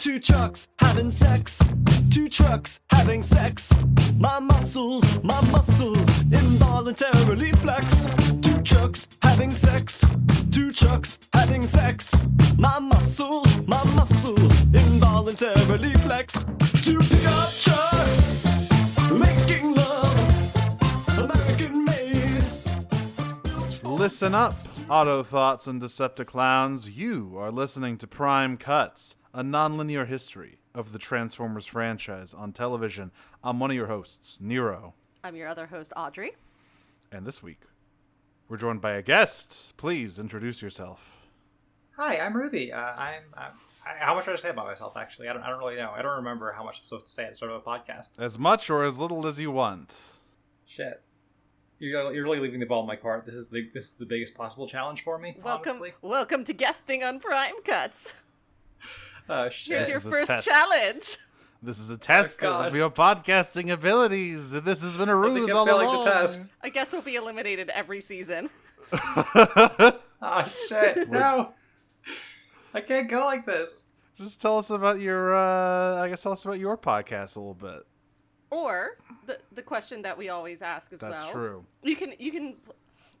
Two trucks having sex. Two trucks having sex. My muscles involuntarily flex. Two trucks having sex. Two trucks having sex. My muscles involuntarily flex. Two pickup trucks making love, American made. Listen up, Autothoughts and Decepticlowns. You are listening to Prime Cuts, a nonlinear history of the Transformers franchise on television. I'm one of your hosts, Nero. I'm your other host, Audrey. And this week, we're joined by a guest. Please introduce yourself. Hi, I'm Ruby. How much should I say about myself, actually? I don't really know. I don't remember how much I'm supposed to say at the start of a podcast. As much or as little as you want. Shit. You're really leaving the ball in my court. This is the biggest possible challenge for me, honestly. Welcome to guesting on Prime Cuts. Oh, shit. Here's your first challenge. This is a test God. of your podcasting abilities. This has been a ruse all failing along. the test. I guess we'll be eliminated every season. Oh, shit. No. I can't go like this. Just tell us about your, tell us about your podcast a little bit. Or the question that we always ask as well. That's true. You can.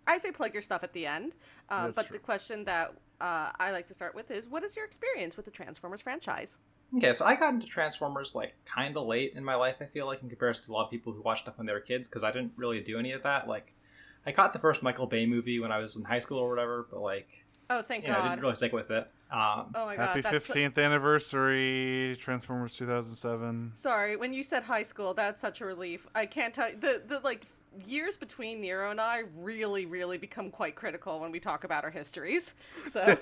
I say plug your stuff at the end, but true. the question that I like to start with is, what is your experience with the Transformers franchise? Okay, so I got into Transformers, kind of late in my life, I feel like, in comparison to a lot of people who watched stuff when they were kids, because I didn't really do any of that. I caught the first Michael Bay movie when I was in high school or whatever, but, oh, thank I God. didn't really stick with it. Oh my God. Happy 15th anniversary, Transformers 2007. Sorry, when you said high school, that's such a relief. I can't tell you, the years between Nero and I really, really become quite critical when we talk about our histories. So,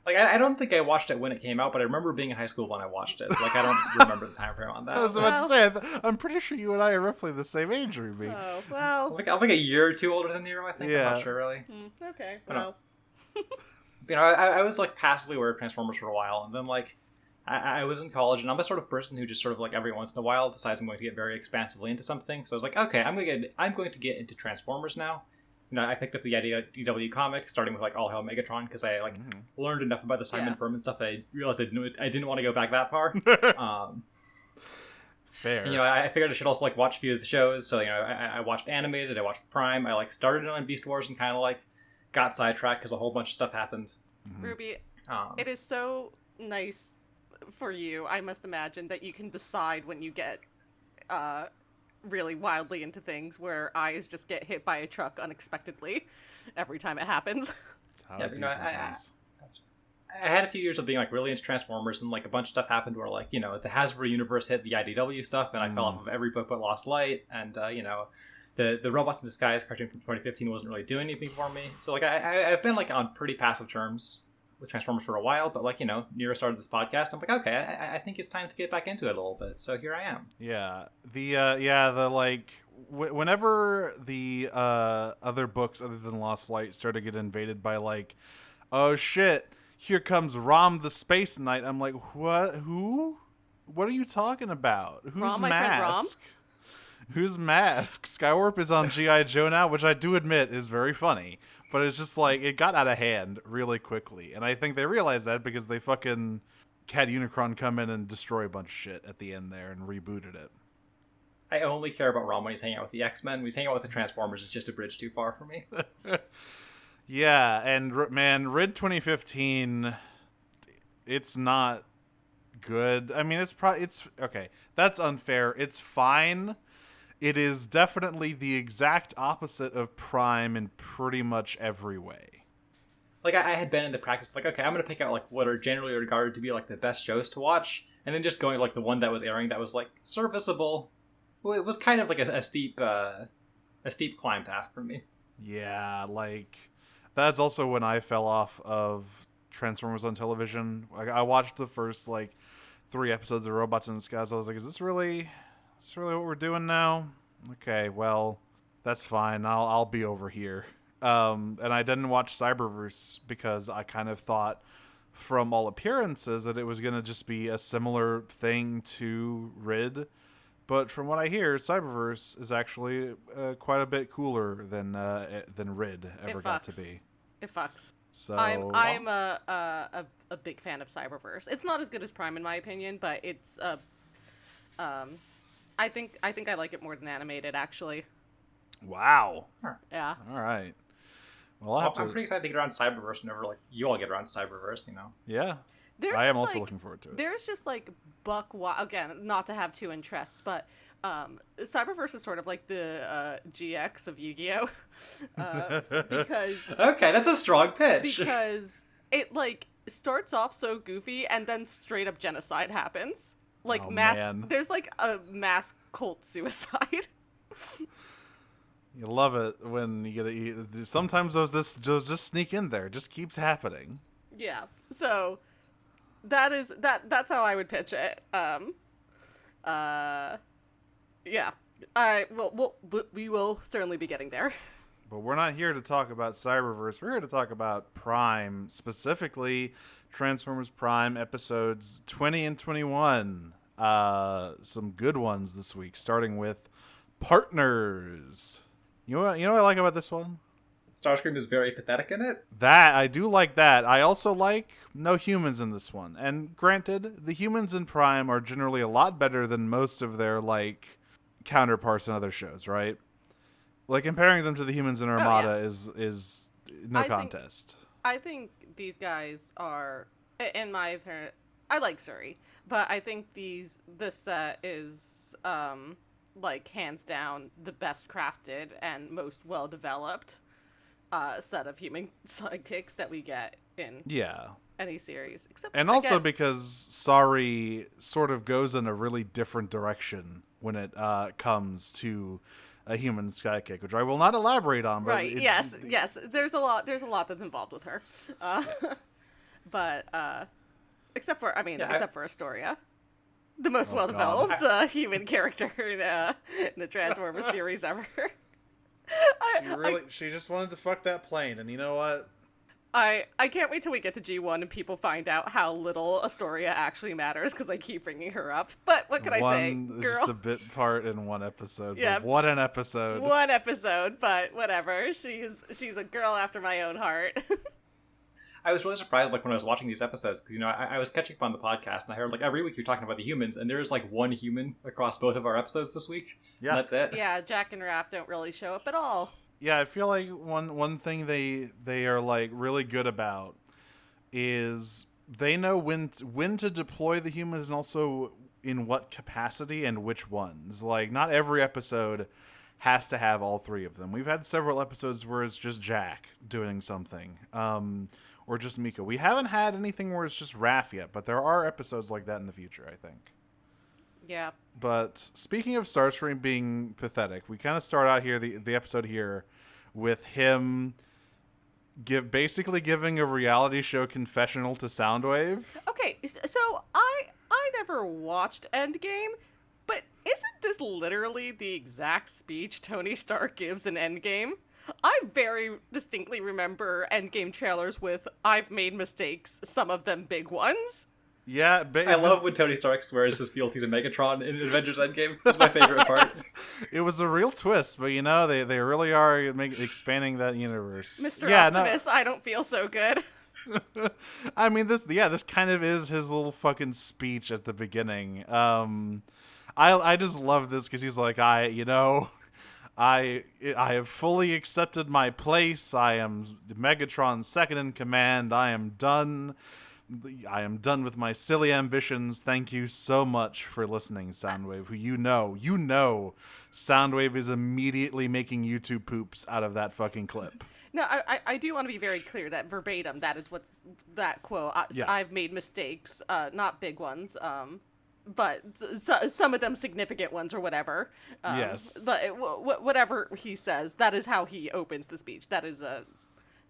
I don't think I watched it when it came out, but I remember being in high school when I watched it. So, I don't remember the time frame on that. I was about to say, I'm pretty sure you and I are roughly the same age, Ruby. oh, well. I'm like a year or two older than Nero, I think. Yeah. I'm not sure, really. Okay, I don't well. I was passively aware of Transformers for a while, and then I was in college, and I'm the sort of person who just sort of every once in a while decides I'm going to get very expansively into something. So I was like, okay, I'm going to get into Transformers now. I picked up the IDW comics, starting with All Hail Megatron, because I learned enough about the Simon Furman stuff that I realized I didn't want to go back that far. Fair. And, I figured I should also watch a few of the shows. So I watched animated, I watched Prime, I started on Beast Wars and kind of got sidetracked because a whole bunch of stuff happened. Ruby, it is so nice for you, I must imagine, that you can decide when you get really wildly into things where eyes just get hit by a truck unexpectedly every time it happens. I had a few years of being really into Transformers, and a bunch of stuff happened where the Hasbro universe hit the IDW stuff, and I fell off of every book but Lost Light, and the Robots in Disguise cartoon from 2015 wasn't really doing anything for me. So I've been on pretty passive terms with Transformers for a while, but Nero started this podcast. I'm okay, I think it's time to get back into it a little bit. So here I am. Yeah. Whenever the other books other than Lost Light started to get invaded by oh shit, here comes Rom the Space Knight. I'm like, what? Who? What are you talking about? Who's Rom, my friend Rom? Mask? Who's Mask? Skywarp is on G.I. Joe now, which I do admit is very funny. But it's just it got out of hand really quickly. And I think they realized that because they fucking had Unicron come in and destroy a bunch of shit at the end there and rebooted it. I only care about Rom when he's hanging out with the X-Men. When he's hanging out with the Transformers, it's just a bridge too far for me. Yeah, and man, RID 2015, it's not good. I mean, it's okay. That's unfair. It's fine. It is definitely the exact opposite of Prime in pretty much every way. I had been in the practice, okay, I'm going to pick out, what are generally regarded to be, the best shows to watch, and then just going to, the one that was airing that was, serviceable. Well, it was kind of, a steep climb task for me. Yeah, that's also when I fell off of Transformers on television. I watched the first, 3 episodes of Robots in Disguise. I was like, is this really what we're doing now? Okay, well, that's fine. I'll be over here. And I didn't watch Cyberverse because I kind of thought, from all appearances, that it was going to just be a similar thing to RID. But from what I hear, Cyberverse is actually quite a bit cooler than RID ever got to be. It fucks. So I'm a big fan of Cyberverse. It's not as good as Prime in my opinion, but it's I think I like it more than animated actually. wow. Yeah. All right. Well, I'm pretty excited to get around Cyberverse whenever like you all get around Cyberverse. Yeah. There's I am just, also like, looking forward to it. There's just like again, not to have two interests, but Cyberverse is sort of like the GX of Yu-Gi-Oh, because Okay, that's a strong pitch. because it like starts off so goofy and then straight up genocide happens. Like Oh, mass, man. there's like a mass cult suicide. You love it when you get sometimes those just sneak in there. It just keeps happening. Yeah. So that's how I would pitch it. Yeah. We will certainly be getting there. But we're not here to talk about Cyberverse. We're here to talk about Prime, specifically Transformers Prime episodes 20 and 21. Some good ones this week, starting with Partners. You know what I like about this one? Starscream is very pathetic in it. That I do like that. I also like no humans in this one. And granted, the humans in Prime are generally a lot better than most of their like counterparts in other shows, right? Like comparing them to the humans in Armada is no contest. I think these guys are, in my opinion, I like Suri, but I think this set is like hands down the best crafted and most well developed set of human sidekicks that we get in any series. And also because Sari sort of goes in a really different direction when it comes to a human sidekick, which I will not elaborate on. But right? Yes. There's a lot that's involved with her, but except for Astoria, the most well developed human character in the Transformers series ever. She just wanted to fuck that plane, and you know what? I can't wait till we get to G1 and people find out how little Astoria actually matters because I keep bringing her up. But what can I say, girl? Just a bit part in one episode. Yeah, what an episode! One episode, but whatever. She's a girl after my own heart. I was really surprised, like when I was watching these episodes, because I was catching up on the podcast, and I heard like every week you're talking about the humans, and there's like one human across both of our episodes this week. Yeah, that's it. Yeah, Jack and Raph don't really show up at all. Yeah, I feel like one thing they are like really good about is they know when to deploy the humans and also in what capacity and which ones. Like not every episode has to have all three of them. We've had several episodes where it's just Jack doing something, or just Mika. We haven't had anything where it's just Raph yet, but there are episodes like that in the future, I think. Yeah. But speaking of Starscream being pathetic, we kind of start out here the episode here with him basically giving a reality show confessional to Soundwave. Okay, so I never watched Endgame, but isn't this literally the exact speech Tony Stark gives in Endgame? I very distinctly remember Endgame trailers with "I've made mistakes, some of them big ones." Yeah, I love when Tony Stark swears his fealty to Megatron in Avengers Endgame. It's my favorite part. It was a real twist, but they really are expanding that universe. Mr. Optimus, I don't feel so good. I mean, this kind of is his little fucking speech at the beginning. I just love this because he's like, I have fully accepted my place. I am Megatron's second in command. I am done with my silly ambitions. Thank you so much for listening, Soundwave, who you know Soundwave is immediately making YouTube poops out of that fucking clip. No, I do want to be very clear that verbatim, that is what's that quote. I've made mistakes, not big ones, but some of them significant ones or whatever. Yes. But whatever he says, that is how he opens the speech.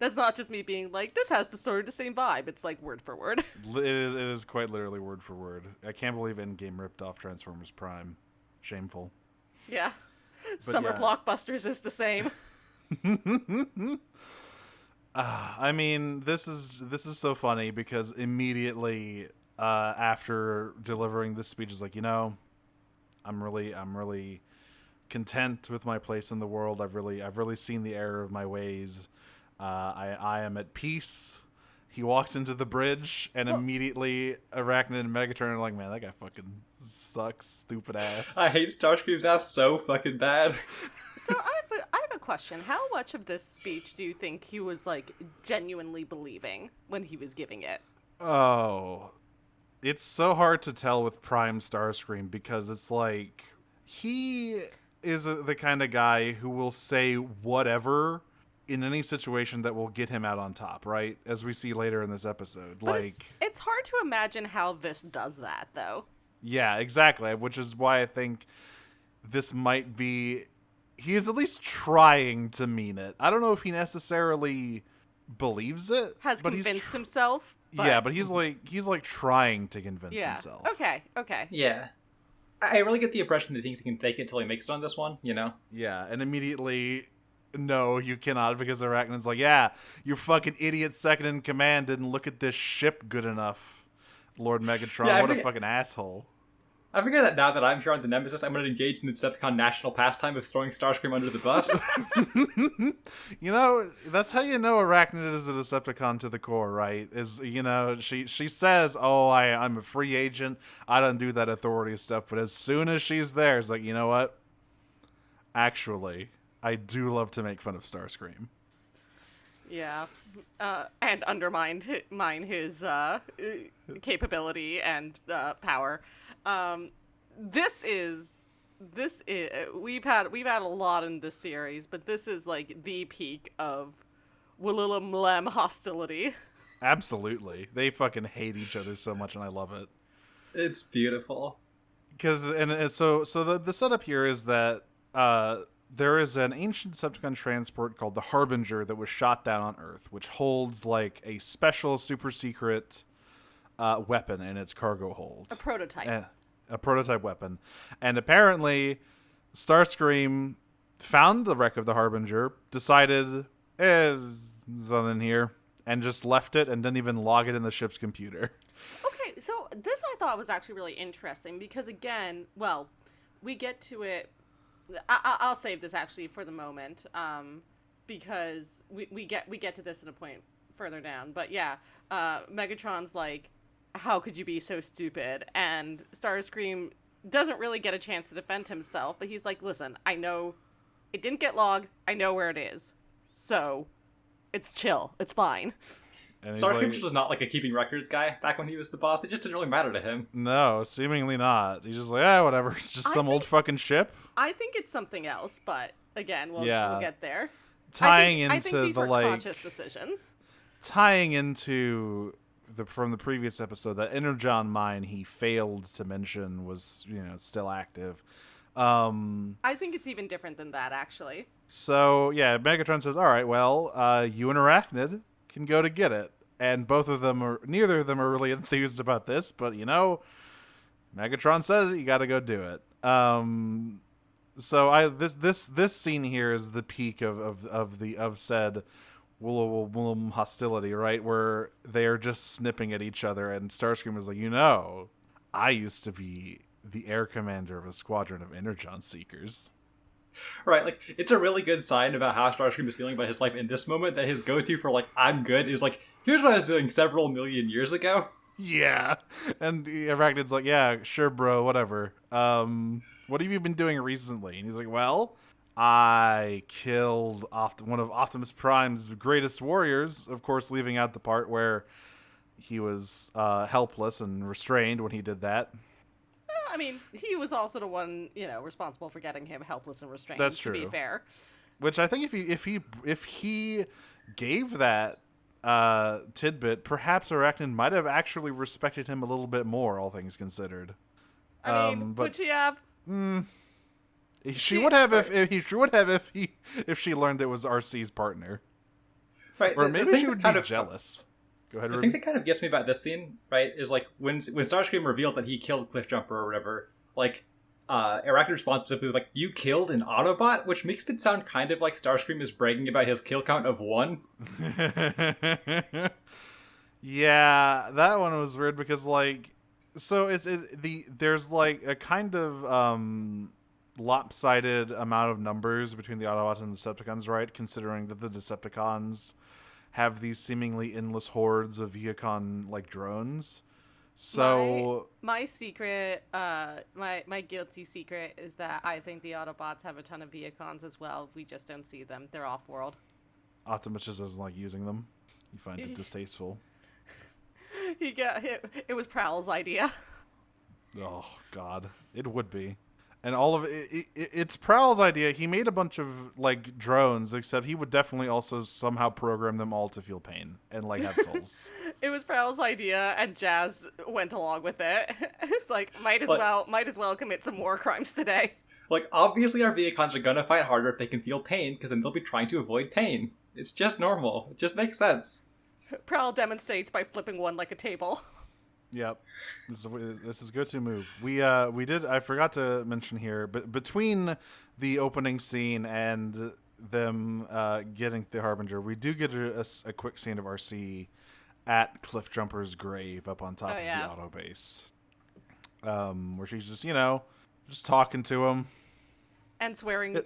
That's not just me being like, this has sort of the same vibe. It's like word for word. It is quite literally word for word. I can't believe Endgame ripped off Transformers Prime. Shameful. Yeah. Summer blockbusters is the same. I mean, this is so funny because immediately after delivering this speech is like, I'm really content with my place in the world. I've really seen the error of my ways. I am at peace. He walks into the bridge, and immediately Arachnid and Megatron are like, man, that guy fucking sucks, stupid ass. I hate Starscream's ass so fucking bad. So I have a question. How much of this speech do you think he was, like, genuinely believing when he was giving it? Oh, it's so hard to tell with Prime Starscream because it's like, he is the kind of guy who will say whatever in any situation that will get him out on top, right? As we see later in this episode. But it's hard to imagine how this does that, though. Yeah, exactly. Which is why I think this might be... He is at least trying to mean it. I don't know if he necessarily believes it. Has convinced himself. Yeah, but he's like trying to convince himself. Okay. Yeah. I really get the impression that he thinks he can fake it until he makes it on this one, you know? Yeah, and immediately... No, you cannot, because Arachnid's like, yeah, your fucking idiot second in command didn't look at this ship good enough, Lord Megatron. Yeah, what a fucking asshole. I figure that now that I'm here on the Nemesis, I'm going to engage in the Decepticon national pastime of throwing Starscream under the bus. You know, that's how you know Arachnid is a Decepticon to the core, right? Is, you know, she says, oh, I'm a free agent, I don't do that authority stuff, but as soon as she's there, it's like, you know what? Actually... I do love to make fun of Starscream. Yeah, and undermine his capability and power. This is we've had a lot in this series, but this is like the peak of William hostility. Absolutely, they fucking hate each other so much, and I love it. It's beautiful. So the setup here is that there is an ancient Decepticon transport called the Harbinger that was shot down on Earth, which holds like a special super secret weapon in its cargo hold. A prototype. A prototype weapon. And apparently Starscream found the wreck of the Harbinger, decided, there's something here, and just left it and didn't even log it in the ship's computer. Okay, so this I thought was actually really interesting because, again, well, we get to it... I'll save this actually for the moment, because we get to this at a point further down. But yeah, Megatron's like, "How could you be so stupid?" And Starscream doesn't really get a chance to defend himself, but he's like, "Listen, I know it didn't get logged. I know where it is, so it's chill. It's fine." Starscream just was not like a keeping records guy back when he was the boss. It just didn't really matter to him. No, seemingly not. He's just like, whatever. It's just some old fucking ship. I think it's something else, but again, we'll get there. I think these were conscious decisions. Tying into from the previous episode, that Energon mine he failed to mention was, still active. I think it's even different than that, actually. So yeah, Megatron says, "All right, well, you and Arachnid can go to get it," and neither of them are really enthused about this, but Megatron says you got to go do it. So this scene here is the peak of said Willem hostility, right? Where they are just snipping at each other, and Starscream is like, I used to be the air commander of a squadron of Energon Seekers. Right, like, it's a really good sign about how Starscream is feeling about his life in this moment that his go-to for, like, I'm good is, like, here's what I was doing several million years ago. Yeah. And Arachnid's like, yeah, sure, bro, whatever. What have you been doing recently? And he's like, well, I killed one of Optimus Prime's greatest warriors, of course, leaving out the part where he was helpless and restrained when he did that. I mean, he was also the one, responsible for getting him helpless and restrained. That's true. To be fair. Which I think if he gave that tidbit, perhaps Arachnid might have actually respected him a little bit more, all things considered. I mean, would she have? She would have if she learned it was RC's partner. Right. Or maybe she would be jealous. Go ahead, the thing that kind of gets me about this scene, right, is like when Starscream reveals that he killed Cliffjumper or whatever, like Arachnid responds specifically with, like, you killed an Autobot, which makes it sound kind of like Starscream is bragging about his kill count of 1. Yeah, that one was weird because, like, so there's like a kind of lopsided amount of numbers between the Autobots and the Decepticons, right? Considering that the Decepticons have these seemingly endless hordes of Viacon like drones. So my secret, my guilty secret is that I think the Autobots have a ton of Viacons as well. We just don't see them. They're off-world. Optimus just doesn't like using them. He finds it distasteful. It was Prowl's idea. Oh God, it would be. And all of it's Prowl's idea. He made a bunch of like drones, except he would definitely also somehow program them all to feel pain and like have souls. It was Prowl's idea, and Jazz went along with it. It's like might as well commit some war crimes today. Like, obviously our Viacons are gonna fight harder if they can feel pain, because then they'll be trying to avoid pain. It's just normal. It just makes sense. Prowl demonstrates by flipping one like a table. Yep, this is go-to move. We did. I forgot to mention here, but between the opening scene and them getting the Harbinger, we do get a quick scene of RC at Cliffjumper's grave up on top of the auto base, where she's just just talking to him and swearing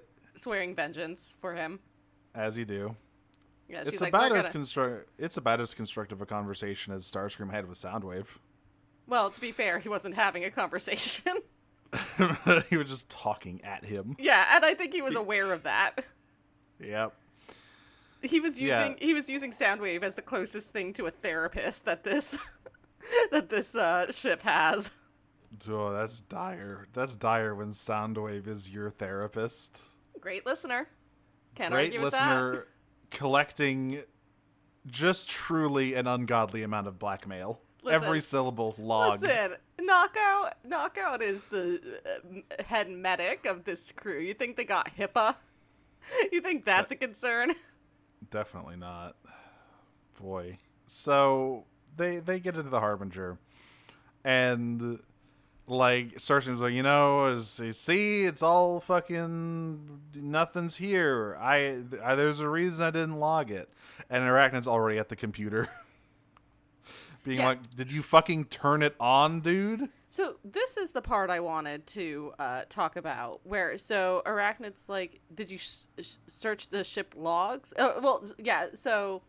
vengeance for him, as you do. Yeah, it's about as constructive a conversation as Starscream had with Soundwave. Well, to be fair, he wasn't having a conversation. He was just talking at him. Yeah, and I think he was aware of that. Yep. He was using Soundwave as the closest thing to a therapist that this ship has. Oh, that's dire. That's dire when Soundwave is your therapist. Great listener. Can't Great argue with that. Great listener collecting just truly an ungodly amount of blackmail. Listen, every syllable logged. Listen, Knockout is the head medic of this crew. You think they got HIPAA? You think that's a concern? Definitely not. Boy. So they get into the Harbinger, and like Starscream's like, see, it's all fucking nothing's here. I there's a reason I didn't log it, and Arachnid's already at the computer. Being like, did you fucking turn it on, dude? So this is the part I wanted to talk about, where Arachnid's like, did you search the ship logs? So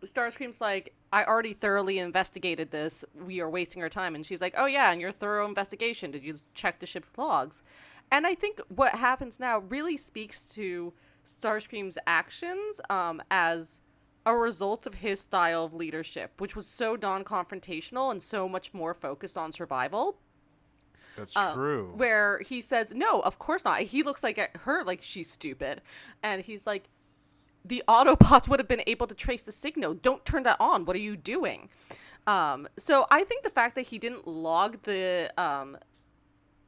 Starscream's like, I already thoroughly investigated this. We are wasting our time. And she's like, oh yeah, in your thorough investigation, did you check the ship's logs? And I think what happens now really speaks to Starscream's actions as a result of his style of leadership, which was so non-confrontational and so much more focused on survival. That's true. Where he says, no, of course not. He looks like at her like she's stupid. And he's like, the Autobots would have been able to trace the signal. Don't turn that on. What are you doing? So I think the fact that he didn't log the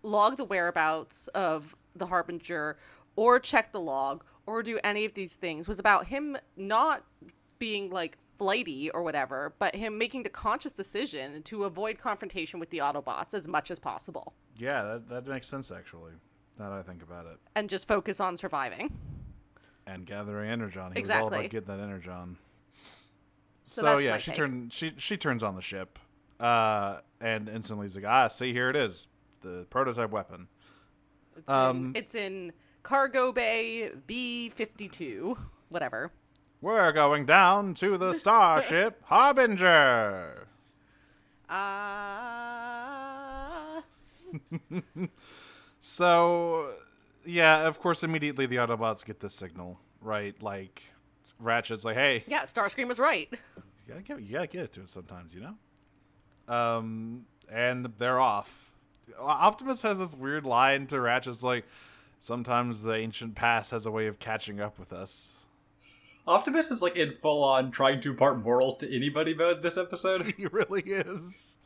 whereabouts of the Harbinger or check the log or do any of these things was about him not being like flighty or whatever, but him making the conscious decision to avoid confrontation with the Autobots as much as possible. Yeah, that makes sense, actually, now that I think about it. And just focus on surviving. And gathering energon. He exactly. was all about getting that energon. So yeah, she turns on the ship, and instantly is like, see, here it is, the prototype weapon. It's in cargo bay B-52, whatever. We're going down to the starship Harbinger. So, yeah, of course, immediately the Autobots get this signal, right? Like, Ratchet's like, hey. Yeah, Starscream was right. You gotta get it to it sometimes, And they're off. Optimus has this weird line to Ratchet's like, sometimes the ancient past has a way of catching up with us. Optimus is like in full-on trying to impart morals to anybody mode this episode. He really is.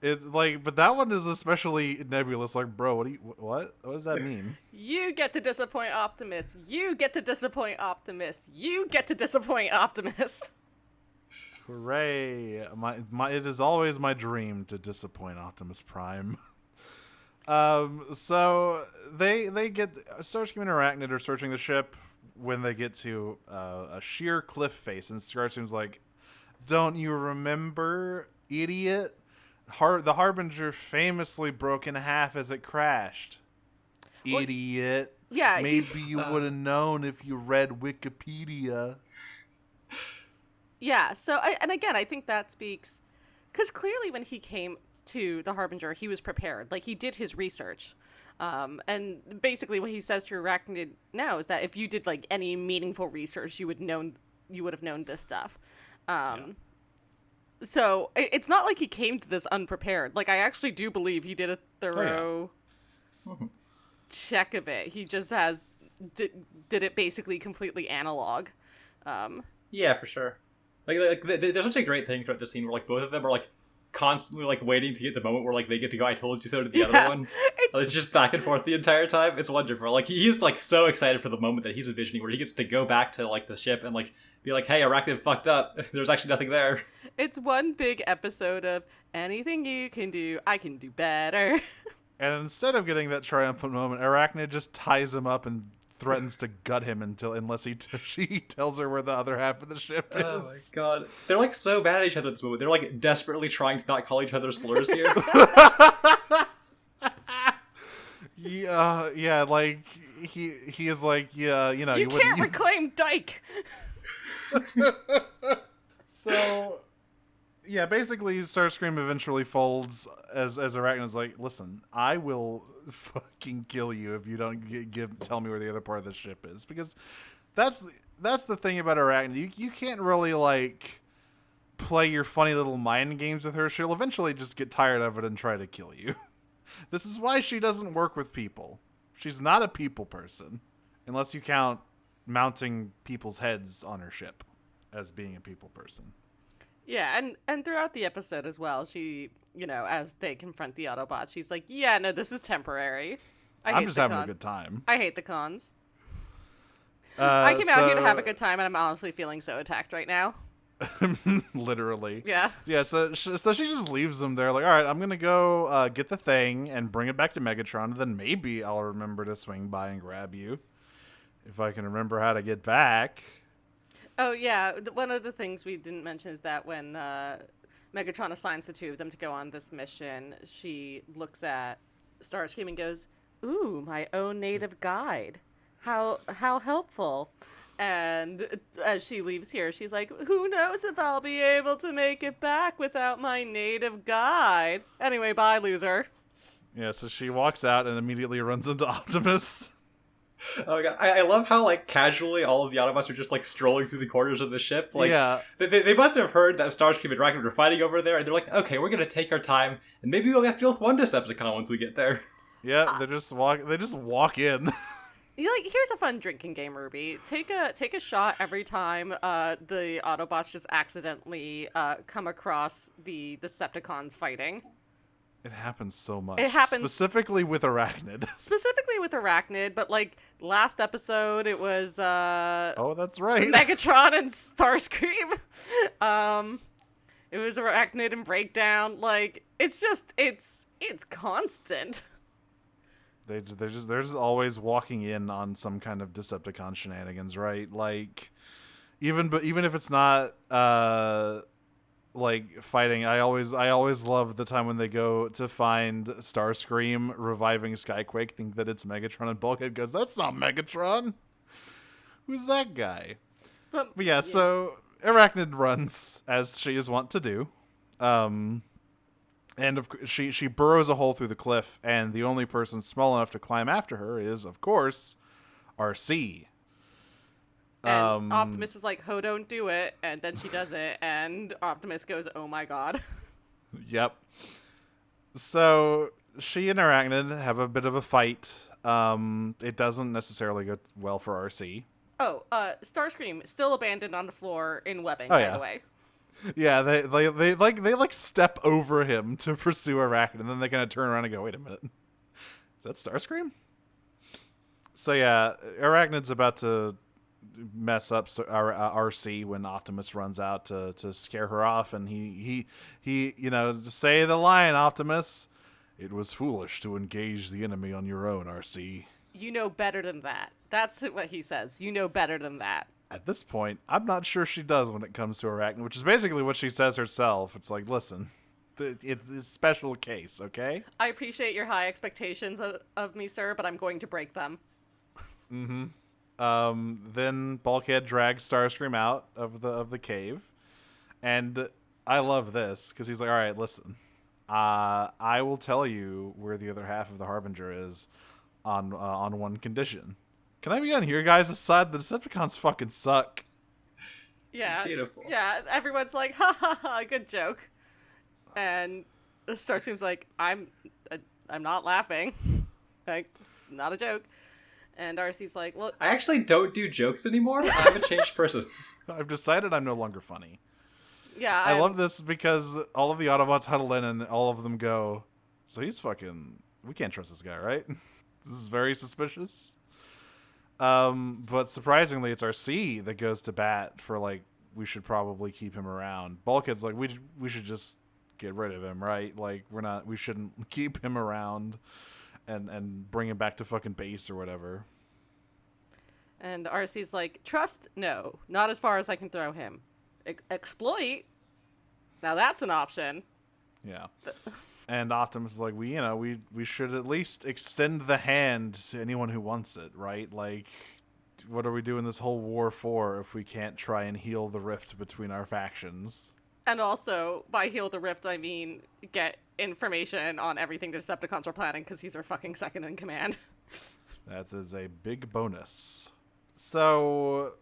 It's like, but that one is especially nebulous. Like, bro, what does that mean? You get to disappoint Optimus. You get to disappoint Optimus. You get to disappoint Optimus. Hooray! It is always my dream to disappoint Optimus Prime. So they get Starscream and Arachnid are searching the ship when they get to a sheer cliff face, and Starscream's like, "Don't you remember, idiot? The Harbinger famously broke in half as it crashed. Idiot. Yeah, maybe you would have known if you read Wikipedia." Yeah, so, and again, I think that speaks, because clearly when he came to the Harbinger, he was prepared. Like, he did his research. And basically what he says to Arachnid now is that if you did, like, any meaningful research, you would have known this stuff. So, it's not like he came to this unprepared. Like, I actually do believe he did a thorough check of it. He just did it basically completely analog. Yeah, for sure. Like there's such a great thing throughout the scene where like both of them are like constantly like waiting to get the moment where like they get to go, I told you so to the other one. It's just back and forth the entire time. It's wonderful. Like he's like so excited for the moment that he's envisioning where he gets to go back to like the ship and like be like, hey, Arachnid fucked up. There's actually nothing there. It's one big episode of anything you can do, I can do better. And instead of getting that triumphant moment, Arachnid just ties him up and threatens to gut him unless she tells her where the other half of the ship is. Oh my god. They're like so bad at each other at this moment. They're like desperately trying to not call each other slurs here. Yeah, like he is like, yeah, you know, you can't reclaim Dyke. So yeah, basically Starscream eventually folds as Arachnid's like, listen, I will fucking kill you if you don't tell me where the other part of the ship is, because that's the thing about Arachnid. You can't really like play your funny little mind games with her. She'll eventually just get tired of it and try to kill you. This is why she doesn't work with people. She's not a people person, unless you count mounting people's heads on her ship as being a people person. Yeah, and throughout the episode as well, she, you know, as they confront the Autobots, she's like, yeah, no, this is temporary. I'm just having a good time. I hate the cons. I came out here to have a good time, and I'm honestly feeling so attacked right now. Literally. Yeah. Yeah, so she just leaves them there, like, all right, I'm going to go get the thing and bring it back to Megatron, and then maybe I'll remember to swing by and grab you if I can remember how to get back. Oh, yeah. One of the things we didn't mention is that when Megatron assigns the two of them to go on this mission, she looks at Starscream and goes, ooh, my own native guide. How helpful. And as she leaves here, she's like, who knows if I'll be able to make it back without my native guide. Anyway, bye, loser. Yeah, so she walks out and immediately runs into Optimus. Oh god, I love how like casually all of the Autobots are just like strolling through the corners of the ship. Like, yeah, they must have heard that Starscream and Arachnid were fighting over there, and they're like, okay, we're gonna take our time, and maybe we'll have to deal with one Decepticon once we get there. Yeah, they just walk in. Here's a fun drinking game, Ruby. Take a shot every time the Autobots just accidentally come across the Decepticons fighting. It happens so much. It happens specifically with Arachnid. But like last episode, it was oh, that's right, Megatron and Starscream. It was Arachnid and Breakdown. Like it's constant. They're just always walking in on some kind of Decepticon shenanigans, right? Like even if it's not like fighting, I always love the time when they go to find Starscream reviving Skyquake, think that it's Megatron, and Bulkhead goes, that's not Megatron. Who's that guy? But yeah, so Arachnid runs as she is wont to do. And she burrows a hole through the cliff, and the only person small enough to climb after her is, of course, RC. And Optimus is like, "Ho, don't do it," and then she does it, and Optimus goes, "Oh my god." Yep. So she and Arachnid have a bit of a fight. It doesn't necessarily go well for RC. Oh, Starscream still abandoned on the floor in webbing, by the way. Yeah, they step over him to pursue Arachnid, and then they kind of turn around and go, wait a minute. Is that Starscream? So yeah, Arachnid's about to mess up RC when Optimus runs out to scare her off, and he say the line, Optimus. It was foolish to engage the enemy on your own, RC. You know better than that. That's what he says. You know better than that. At this point, I'm not sure she does when it comes to Arachnid, which is basically what she says herself. It's like, listen, it's a special case, okay? I appreciate your high expectations of me, sir, but I'm going to break them. Mm-hmm. Then Bulkhead drags Starscream out of the cave, And I love this because he's like, all right, listen, I will tell you where the other half of the Harbinger is on one condition. Can I be on here, guys' side? The Decepticons fucking suck. Yeah. It's beautiful. Yeah, everyone's like, ha ha ha, good joke. And Starscream's like, I'm not laughing. Like, not a joke. And RC's like, well... I actually don't do jokes anymore. I'm a changed person. I've decided I'm no longer funny. Yeah, I love this because all of the Autobots huddle in and all of them go, so he's fucking... We can't trust this guy, right? This is very suspicious. But surprisingly, it's RC that goes to bat for, like, we should probably keep him around. Bulkhead's like, we should just get rid of him, right? Like, we shouldn't keep him around and bring him back to fucking base or whatever. And RC's like, trust? No. Not as far as I can throw him. Exploit? Now that's an option. Yeah. And Optimus is like, we should at least extend the hand to anyone who wants it, right? Like, what are we doing this whole war for if we can't try and heal the rift between our factions? And also, by heal the rift, I mean get information on everything the Decepticons are planning, because he's our fucking second in command. That is a big bonus. So,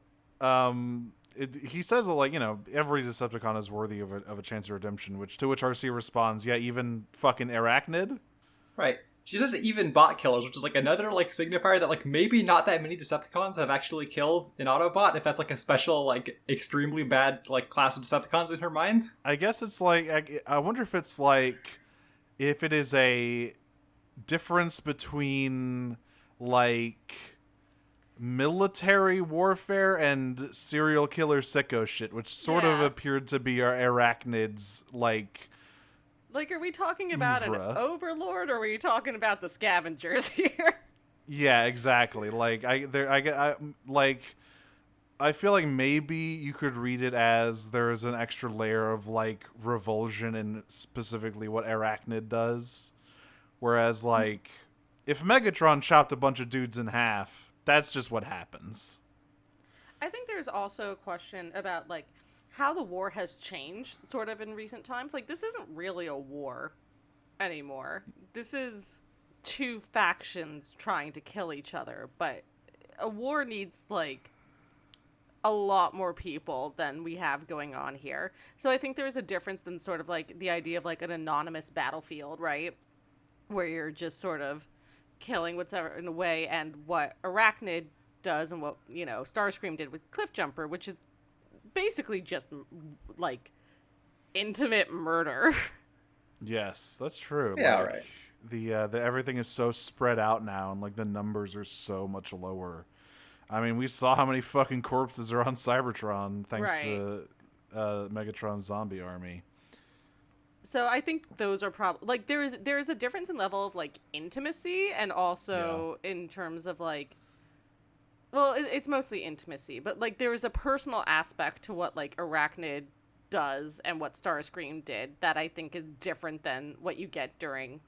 he says that, like, every Decepticon is worthy of a chance of redemption, to which RC responds, yeah, even fucking Arachnid? Right. She says even bot killers, which is like another like signifier that like maybe not that many Decepticons have actually killed an Autobot, if that's like a special like extremely bad like class of Decepticons in her mind. I guess it's like, I wonder if it's like, if it is a difference between like military warfare and serial killer sicko shit, which sort of appeared to be our Arachnids like... Like, are we talking about an overlord, or are we talking about the scavengers here? Yeah, exactly. Like, I feel like maybe you could read it as there is an extra layer of like revulsion in specifically what Arachnid does, whereas like if Megatron chopped a bunch of dudes in half, that's just what happens. I think there's also a question about like how the war has changed sort of in recent times. Like, this isn't really a war anymore. This is two factions trying to kill each other, but a war needs like a lot more people than we have going on here. So I think there's a difference than sort of like the idea of like an anonymous battlefield, right? Where you're just sort of killing whatever in a way, and what Arachnid does and what, Starscream did with Cliffjumper, which is basically just like intimate murder. Yes, that's true. Yeah, like, right. The everything is so spread out now, and like the numbers are so much lower. I mean, we saw how many fucking corpses are on Cybertron thanks to Megatron's zombie army. So I think those are probably like there's a difference in level of like intimacy, and also in terms of like, well, it's mostly intimacy, but like there is a personal aspect to what like Arachnid does and what Starscream did that I think is different than what you get during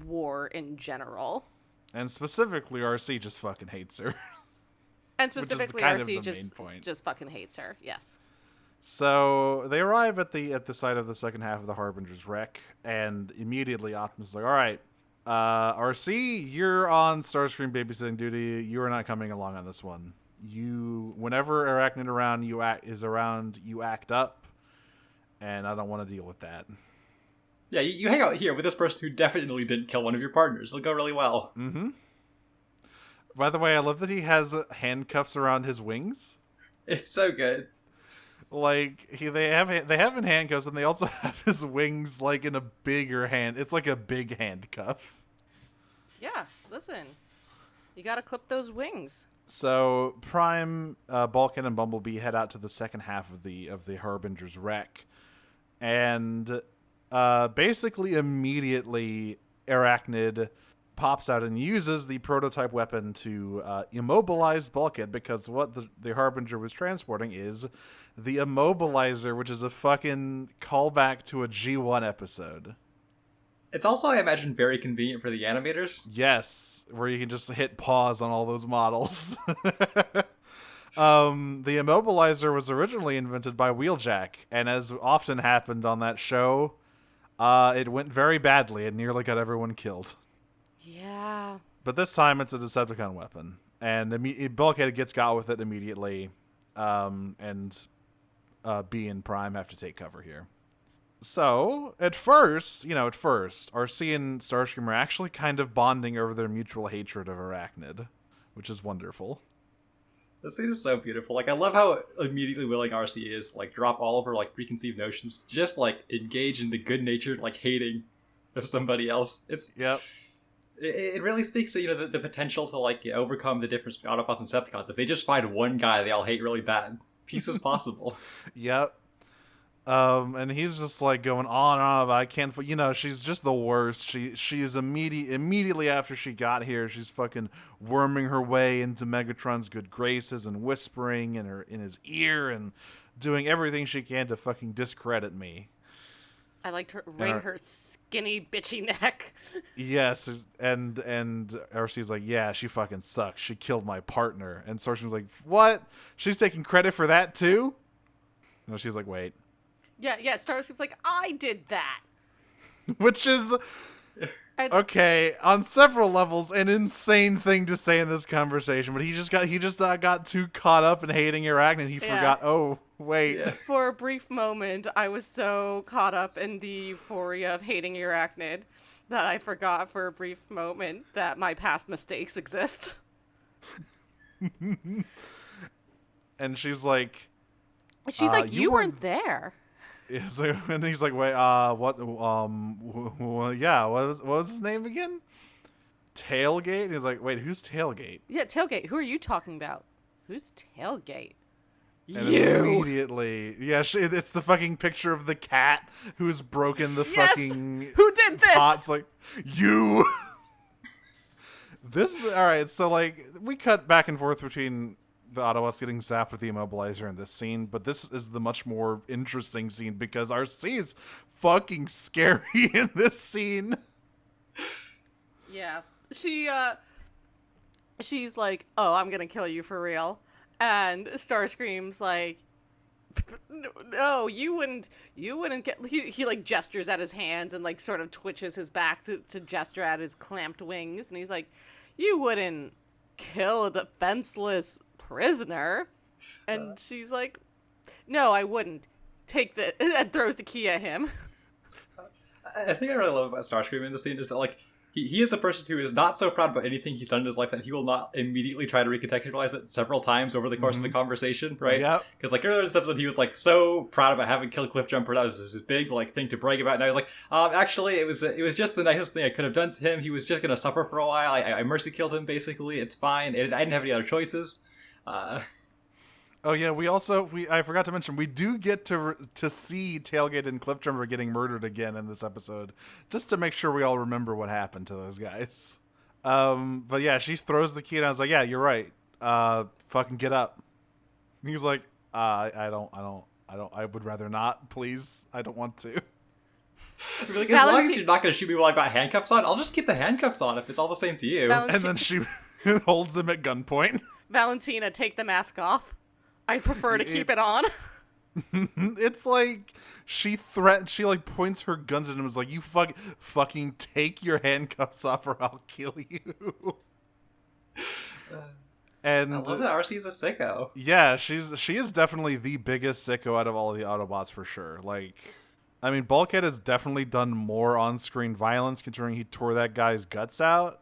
war in general. And specifically, RC just fucking hates her. And specifically, RC just fucking hates her. Yes. So they arrive at the site of the second half of the Harbinger's wreck, and immediately Optimus is like, all right, RC, you're on Starscream babysitting duty. You are not coming along on this one. Whenever Arachnid you act up, and I don't want to deal with that. Yeah, you hang out here with this person who definitely didn't kill one of your partners. It'll go really well. Mm-hmm. By the way, I love that he has handcuffs around his wings. It's so good. Like they have in handcuffs, and they also have his wings like in a bigger hand. It's like a big handcuff. Yeah, listen, you gotta clip those wings. So Prime, Bulkhead, and Bumblebee head out to the second half of the Harbinger's wreck, and basically immediately Arachnid pops out and uses the prototype weapon to immobilize Bulkhead, because what the Harbinger was transporting is the Immobilizer, which is a fucking callback to a G1 episode. It's also, I imagine, very convenient for the animators. Yes, where you can just hit pause on all those models. The immobilizer was originally invented by Wheeljack, and as often happened on that show, it went very badly and nearly got everyone killed. Yeah. But this time it's a Decepticon weapon, and Bulkhead gets got with it immediately, and B and Prime have to take cover here. So, at first, RC and Starscream are actually kind of bonding over their mutual hatred of Arachnid, which is wonderful. This scene is so beautiful. Like, I love how immediately willing RC is, like, drop all of her, like, preconceived notions, just, like, engage in the good-natured, like, hating of somebody else. Yep. It really speaks to, the potential to, like, overcome the difference between Autobots and Decepticons. If they just find one guy they all hate really bad, peace is possible. Yep. And he's just like going on and on about I can't, she's just the worst. She is immediately after she got here, she's fucking worming her way into Megatron's good graces and whispering in his ear and doing everything she can to fucking discredit me. I liked her her skinny bitchy neck. Yes, and RC's like, yeah, she fucking sucks. She killed my partner. And Starscream's like, what? She's taking credit for that too? No, she's like, wait. Yeah, Starscream's like, I did that. Which is, okay, on several levels, an insane thing to say in this conversation. But he just got too caught up in hating Arachnid, he forgot. Oh, wait. Yeah. For a brief moment, I was so caught up in the euphoria of hating Arachnid that I forgot for a brief moment that my past mistakes exist. And she's like, you weren't there. So, and he's like, wait, what? Yeah, what was his name again? Tailgate. And he's like, wait, who's Tailgate? Yeah, Tailgate. Who are you talking about? Who's Tailgate? And immediately, yeah, it's the fucking picture of the cat who's broken the fucking. Who did this? Pot's like, you. This is all right. So like, we cut back and forth between the Autobots getting zapped with the immobilizer in this scene, but this is the much more interesting scene because RC is fucking scary in this scene. Yeah. She's like, oh, I'm gonna kill you for real. And Starscream's like, no, you wouldn't get, he like gestures at his hands and like sort of twitches his back to gesture at his clamped wings. And he's like, you wouldn't kill a defenseless prisoner. And she's like, no, I wouldn't. Take the, and throws the key at him. I think I really love about Starscream in the scene is that like he is a person who is not so proud about anything he's done in his life that he will not immediately try to recontextualize it several times over the course of the conversation, right? Yeah. Because like earlier in this episode, he was like so proud about having killed Cliffjumper. That was his big like thing to brag about. And I was like, actually, it was just the nicest thing I could have done to him. He was just gonna suffer for a while. I mercy killed him. Basically, it's fine. I didn't have any other choices. Oh yeah, I forgot to mention we do get to see Tailgate and Cliffjumper getting murdered again in this episode, just to make sure we all remember what happened to those guys. But yeah, she throws the key and I was like, yeah, you're right. Fucking get up. He's like, I would rather not, please. I don't want to. Like, as long as you're not going to shoot me while I've got handcuffs on, I'll just keep the handcuffs on if it's all the same to you. And then she holds him at gunpoint. Valentina, take the mask off. I prefer to keep it on. It's like she like points her guns at him and is like, you fucking take your handcuffs off or I'll kill you. And I love that RC's a sicko. Yeah, she is definitely the biggest sicko out of all the Autobots for sure. Like, I mean, Bulkhead has definitely done more on-screen violence considering he tore that guy's guts out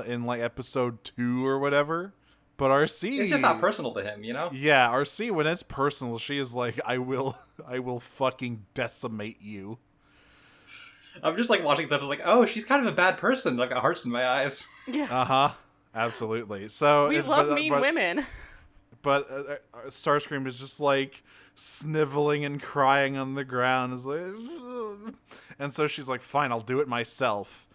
in like episode 2 or whatever. But RC, it's just not personal to him, you know? Yeah, RC, when it's personal, she is like, I will fucking decimate you. I'm just like watching stuff, like, oh, she's kind of a bad person. I've got hearts in my eyes. Yeah. Absolutely. So we love mean women. But Starscream is just like sniveling and crying on the ground. Is like, ugh. And so she's like, fine, I'll do it myself.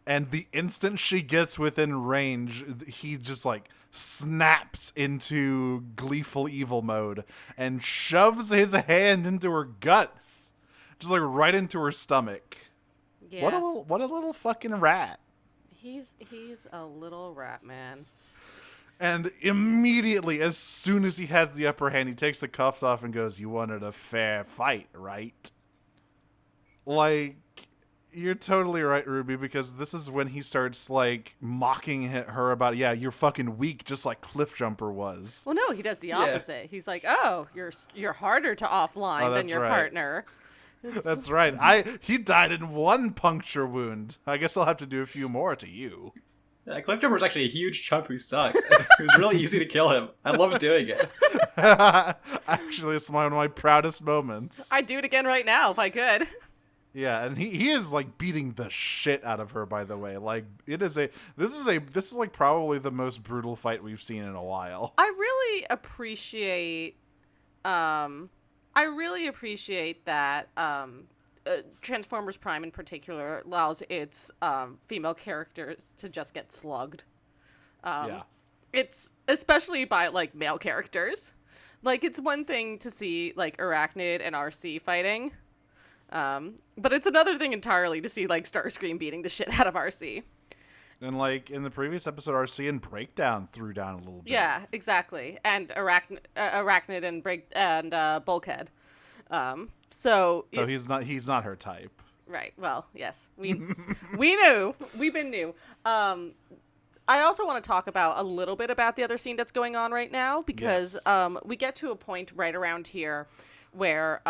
And the instant she gets within range, he just like snaps into gleeful evil mode and shoves his hand into her guts, just like right into her stomach. Yeah. What a little fucking rat. He's a little rat, man. And immediately, as soon as he has the upper hand, he takes the cuffs off and goes, "You wanted a fair fight, right?" Like, you're totally right, Ruby, because this is when he starts, like, mocking her about, yeah, you're fucking weak, just like Cliffjumper was. Well, no, he does the opposite. He's like, "Oh, you're harder to offline than your partner." That's right. He died in one puncture wound. I guess I'll have to do a few more to you. Yeah, Cliffjumper was actually a huge chump who sucked. It was really easy to kill him. I loved doing it. Actually, it's one of my proudest moments. I'd do it again right now if I could. Yeah, and he is like beating the shit out of her, by the way. Like, this is like probably the most brutal fight we've seen in a while. I really appreciate that Transformers Prime in particular allows its female characters to just get slugged. Yeah. It's especially by like male characters. Like, it's one thing to see like Arachnid and RC fighting. But it's another thing entirely to see like Starscream beating the shit out of RC. And like in the previous episode, RC and Breakdown threw down a little bit. Yeah, exactly. And Arachnid and Bulkhead. So he's not her type. Right. Well, yes. We knew. We've been new. I also want to talk about a little bit about the other scene that's going on right now, because we get to a point right around here where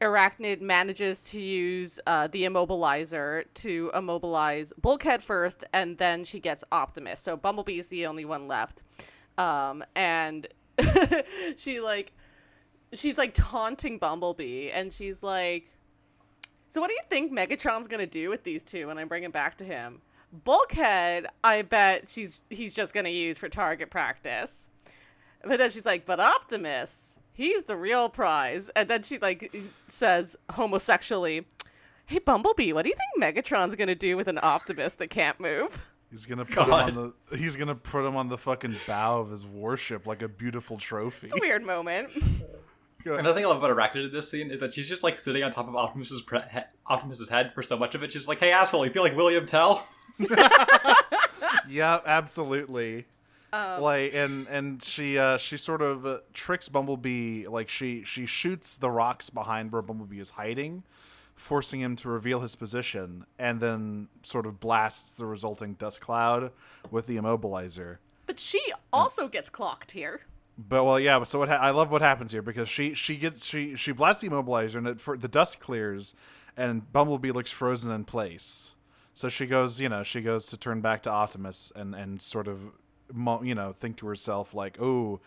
Arachnid manages to use the immobilizer to immobilize Bulkhead first, and then she gets Optimus. So Bumblebee's the only one left. And she's like taunting Bumblebee, and she's like, "So what do you think Megatron's gonna do with these two when I bring him back to him? Bulkhead, I bet he's just gonna use for target practice." But then she's like, "But Optimus, he's the real prize." And then she like says homosexually, "Hey Bumblebee, what do you think Megatron's gonna do with an Optimus that can't move?" He's gonna put him on the fucking bow of his warship like a beautiful trophy. It's a weird moment. Another thing I love about Arachnid in this scene is that she's just like sitting on top of Optimus's head for so much of it. She's like, "Hey asshole, you feel like William Tell?" Yeah, absolutely. And she sort of tricks Bumblebee. Like she shoots the rocks behind where Bumblebee is hiding, forcing him to reveal his position, and then sort of blasts the resulting dust cloud with the immobilizer. But she also gets clocked here. But well, yeah. So I love what happens here, because she blasts the immobilizer, and the dust clears, and Bumblebee looks frozen in place. So she goes to turn back to Optimus and sort of, think to herself like, "Oh,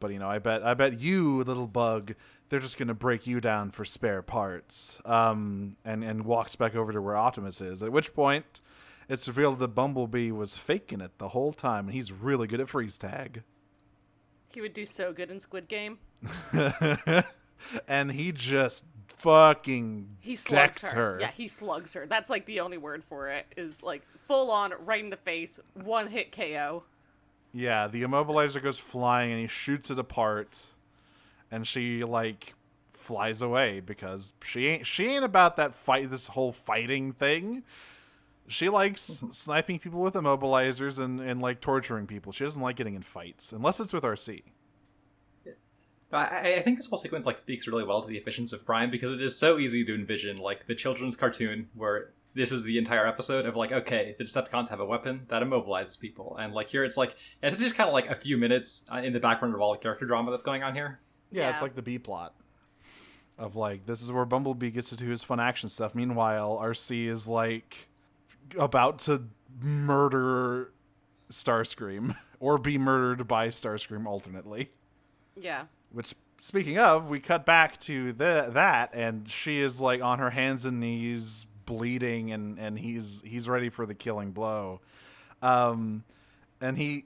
but I bet you, little bug, they're just gonna break you down for spare parts." And walks back over to where Optimus is. At which point, it's revealed that Bumblebee was faking it the whole time, and he's really good at freeze tag. He would do so good in Squid Game. And he just fucking decks her. Yeah, he slugs her. That's like the only word for it, is like full on right in the face, one hit KO. Yeah, the immobilizer goes flying and he shoots it apart, and she like flies away because she ain't about that this whole fighting thing. She likes sniping people with immobilizers and like torturing people. She doesn't like getting in fights unless it's with RC. I think this whole sequence like speaks really well to the efficiency of Prime, because it is so easy to envision like the children's cartoon where this is the entire episode of like, okay, the Decepticons have a weapon that immobilizes people, and like here it's just kind of like a few minutes in the background of all the character drama that's going on here. Yeah, it's like the B plot of like, this is where Bumblebee gets to do his fun action stuff. Meanwhile, RC is like about to murder Starscream or be murdered by Starscream alternately. Yeah. Which, speaking of, we cut back to that, and she is like on her hands and knees, bleeding, and he's ready for the killing blow. And he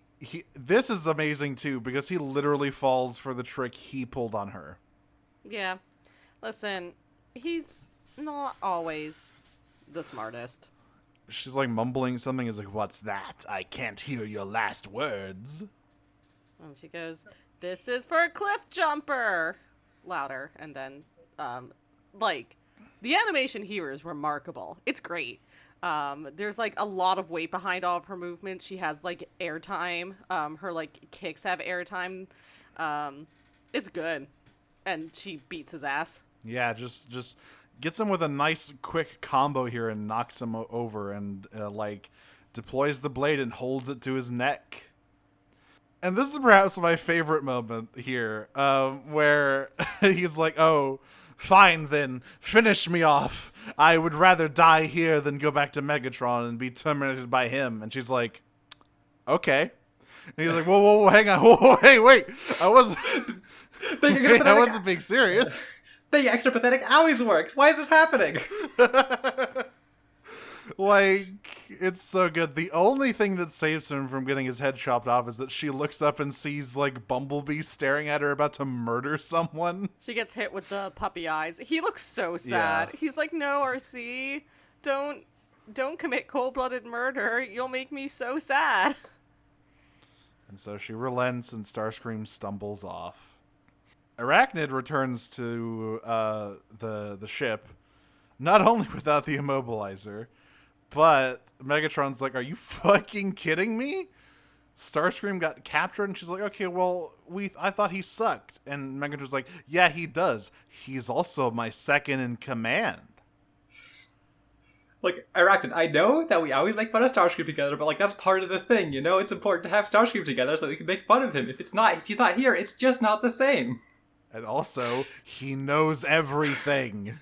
this is amazing too, because he literally falls for the trick he pulled on her. Yeah. Listen, he's not always the smartest. She's like mumbling something. Is like, "What's that? I can't hear your last words." And she goes, "This is for Cliffjumper." Louder. And then, like, the animation here is remarkable. It's great. There's like a lot of weight behind all of her movements. She has like airtime. Her like kicks have airtime. It's good, and she beats his ass. Yeah, just gets him with a nice quick combo here and knocks him over and like deploys the blade and holds it to his neck. And this is perhaps my favorite moment here, where he's like, "Oh, fine then, finish me off. I would rather die here than go back to Megatron and be terminated by him." And she's like, "Okay." And he's like, "Whoa, hang on, whoa, hey, wait, I wasn't being serious." The extra pathetic always works. Why is this happening? Like, it's so good. The only thing that saves him from getting his head chopped off is that she looks up and sees, like, Bumblebee staring at her about to murder someone. She gets hit with the puppy eyes. He looks so sad. Yeah. He's like, "No, RC, don't commit cold-blooded murder. You'll make me so sad." And so she relents and Starscream stumbles off. Arachnid returns to the ship, not only without the immobilizer, but Megatron's like, "Are you fucking kidding me?" Starscream got captured, and she's like, "Okay, well, I thought he sucked." And Megatron's like, "Yeah, he does. He's also my second in command." Like, Arachnid, I know that we always make fun of Starscream together, but, like, that's part of the thing, you know? It's important to have Starscream together so that we can make fun of him. If he's not here, it's just not the same. And also, he knows everything.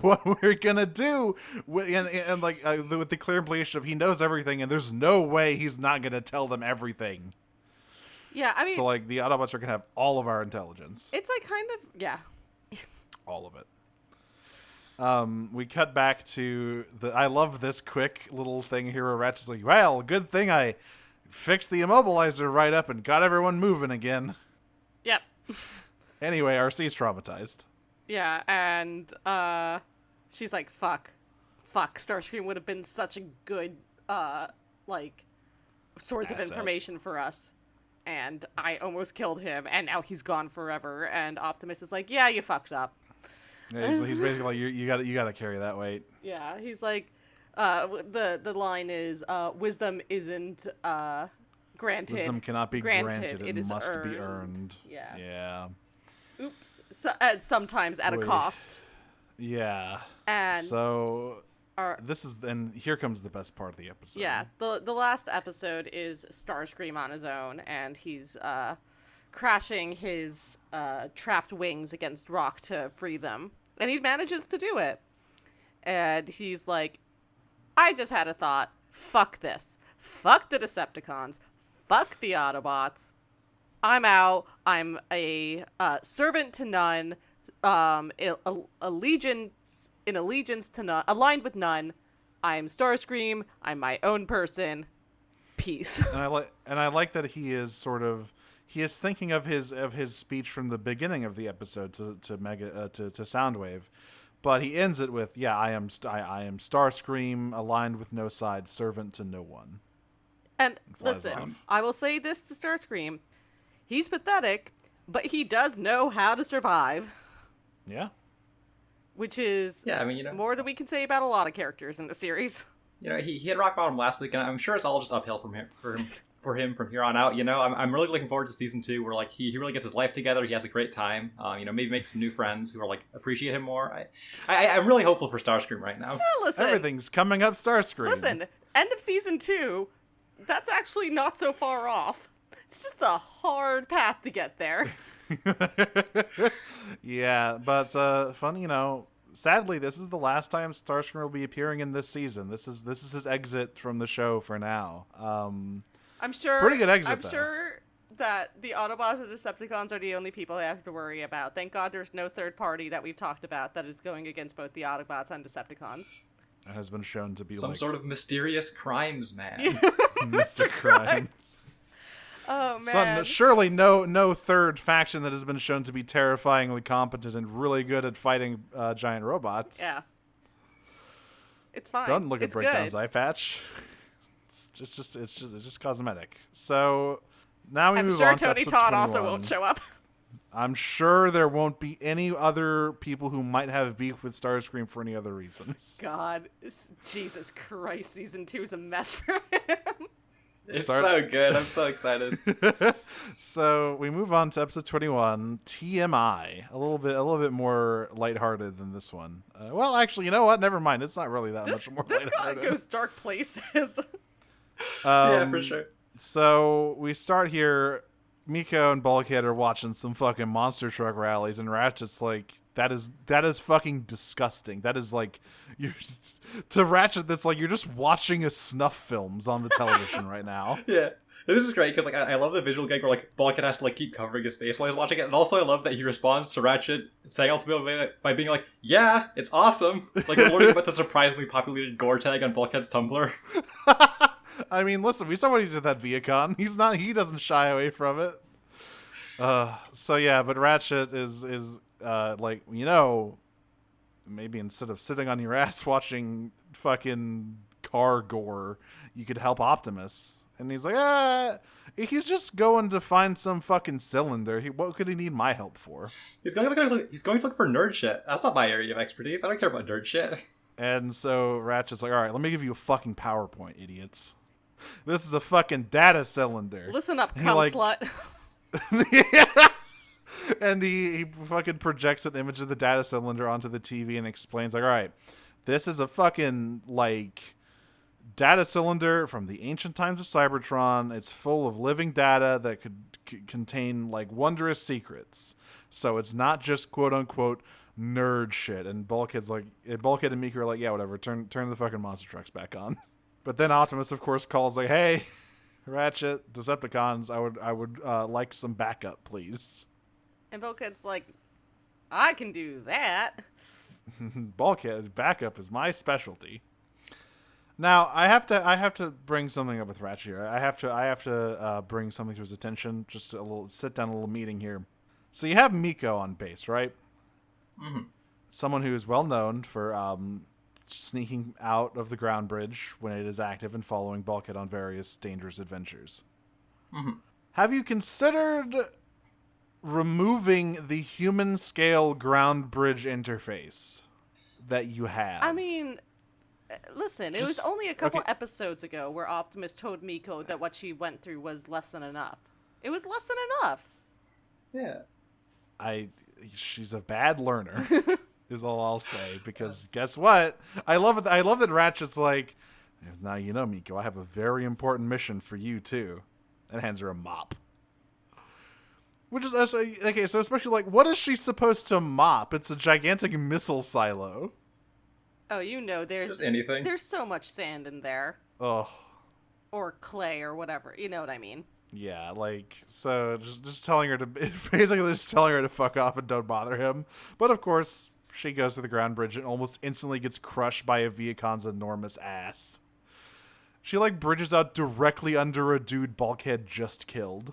What we're gonna do, with the clear implication of he knows everything, and there's no way he's not gonna tell them everything. Yeah, I mean, so like the Autobots are gonna have all of our intelligence. It's like kind of all of it. We cut back to I love this quick little thing here where Ratchet's like, "Well, good thing I fixed the immobilizer right up and got everyone moving again." Yep. Anyway, RC's traumatized. Yeah, and she's like, fuck, Starscream would have been such a good, source of information for us. And I almost killed him, and now he's gone forever. And Optimus is like, "Yeah, you fucked up." Yeah, he's basically like, you gotta carry that weight. Yeah, he's like, the line is, wisdom isn't, granted. Wisdom cannot be granted. It must earned. be earned. Yeah. Oops. Sometimes at a cost. Yeah. And so here comes the best part of the episode. Yeah. The last episode is Starscream on his own, and he's crashing his trapped wings against rock to free them. And he manages to do it. And he's like, "I just had a thought. Fuck this. Fuck the Decepticons. Fuck the Autobots. I'm out. I'm a servant to none, allegiance to none, aligned with none. I'm Starscream. I'm my own person. Peace." And I like that he is thinking of his speech from the beginning of the episode to Soundwave, but he ends it with, "Yeah, I am Starscream, aligned with no side, servant to no one." And listen, I will say this to Starscream. He's pathetic, but he does know how to survive. Yeah. Which is more than we can say about a lot of characters in the series. You know, he hit rock bottom last week, and I'm sure it's all just uphill for him from here on out. You know, I'm really looking forward to season 2, where like he really gets his life together. He has a great time. Maybe makes some new friends who are like appreciate him more. I'm really hopeful for Starscream right now. Yeah, listen, everything's coming up Starscream. Listen, end of season 2. That's actually not so far off. It's just a hard path to get there. Yeah, but fun, sadly, this is the last time Starscream will be appearing in this season. This is his exit from the show for now. I'm sure. Pretty good exit. I'm sure that the Autobots and Decepticons are the only people I have to worry about. Thank God there's no third party that we've talked about that is going against both the Autobots and Decepticons. It has been shown to be some like sort of mysterious crimes man. Mr. Crimes. Oh man! Surely no third faction that has been shown to be terrifyingly competent and really good at fighting giant robots. Yeah, it's fine. Don't look at Breakdown's eye patch. It's just cosmetic. So now we move on to episode 21. I'm sure Tony Todd also won't show up. I'm sure there won't be any other people who might have beef with Starscream for any other reasons. God, Jesus Christ, season 2 is a mess for him. It's so good. I'm so excited. So we move on to episode 21, TMI. A little bit more lighthearted than this one. Well, actually, you know what? Never mind. It's not really that much more This lighthearted. goes dark places. Yeah, for sure. So we start here. Miko and Bulkhead are watching some fucking monster truck rallies, and Ratchet's like, that is fucking disgusting. That is like, you're to Ratchet. That's like you're just watching a snuff films on the television right now. Yeah, this is great because like I love the visual gag where like Bulkhead has to like keep covering his face while he's watching it, and also I love that he responds to Ratchet saying also by being like, "Yeah, it's awesome." Like learning about the surprisingly populated gore tag on Bulkhead's Tumblr. I mean, listen, we saw what he did at that Viacon. He doesn't shy away from it. So yeah, but Ratchet is like, maybe instead of sitting on your ass watching fucking car gore, you could help Optimus. And he's like, he's just going to find some fucking cylinder. What could he need my help for? He's going to look for nerd shit. That's not my area of expertise. I don't care about nerd shit. And so Ratchet's like, all right, let me give you a fucking PowerPoint, idiots. This is a fucking data cylinder. Listen up, And cum slut. Yeah. And he fucking projects an image of the data cylinder onto the TV and explains, like, all right, this is a fucking, like, data cylinder from the ancient times of Cybertron. It's full of living data that could contain, like, wondrous secrets. So it's not just, quote-unquote, nerd shit. And Bulkhead and Mika are like, yeah, whatever, turn the fucking monster trucks back on. But then Optimus, of course, calls, like, hey, Ratchet, Decepticons, I would like some backup, please. And Bulkhead's like, I can do that. Bulkhead, backup is my specialty. Now, I have to bring something up with Ratchet here. I have to bring something to his attention. Just a little meeting here. So you have Miko on base, right? Mm-hmm. Someone who is well known for sneaking out of the ground bridge when it is active and following Bulkhead on various dangerous adventures. Mm-hmm. Have you considered removing the human scale ground bridge interface that you have? I mean, listen, it was only a couple episodes ago where Optimus told Miko that what she went through was less than enough. It was less than enough. Yeah. She's a bad learner. Is all I'll say, because guess what? I love it. I love that Ratchet's like, now you know, Miko, I have a very important mission for you too, and hands her a mop. Which is okay. So especially like, what is she supposed to mop? It's a gigantic missile silo. Oh, there's Just anything. There's so much sand in there. Oh. Or clay or whatever. You know what I mean? Yeah, like, so just telling her to basically just telling her to fuck off and don't bother him. But of course, she goes to the ground bridge and almost instantly gets crushed by a Viacon's enormous ass. She like bridges out directly under a dude Bulkhead just killed.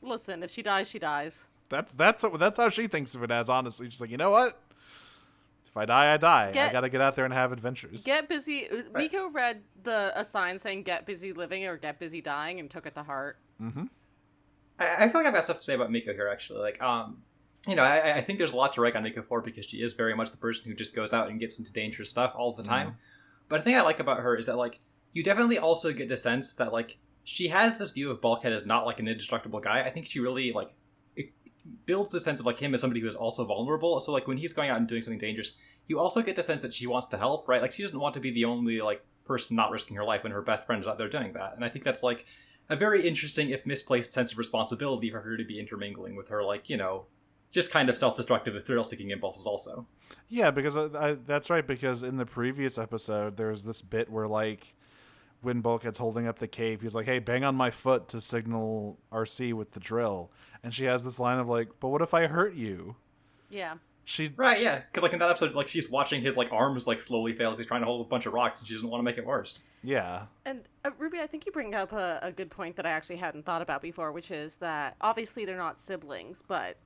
Listen, if she dies, she dies. That's how she thinks of it as, honestly. She's like, you know what? If I die, I die. I gotta get out there and have adventures. Get busy. Miko read a sign saying "Get busy living" or "Get busy dying" and took it to heart. Mm-hmm. I feel like I've got stuff to say about Miko here, actually. Like, I think there's a lot to rag on Miko for because she is very much the person who just goes out and gets into dangerous stuff all the time. Mm. But the thing I like about her is that, like, you definitely also get the sense that, like, she has this view of Bulkhead as not, like, an indestructible guy. I think she really, like, it builds the sense of, like, him as somebody who is also vulnerable. So, like, when he's going out and doing something dangerous, you also get the sense that she wants to help, right? Like, she doesn't want to be the only, like, person not risking her life when her best friend is out there doing that. And I think that's, like, a very interesting, if misplaced, sense of responsibility for her to be intermingling with her, like, just kind of self-destructive, thrill-seeking impulses also. Yeah, because that's right, because in the previous episode, there's this bit where, like, when Bulkhead's holding up the cave, he's like, hey, bang on my foot to signal RC with the drill. And she has this line of, like, but what if I hurt you? Yeah. Right, yeah. Because, like, in that episode, like, she's watching his, like, arms, like, slowly fail as he's trying to hold a bunch of rocks, and she doesn't want to make it worse. Yeah. And, Ruby, I think you bring up a good point that I actually hadn't thought about before, which is that, obviously, they're not siblings, but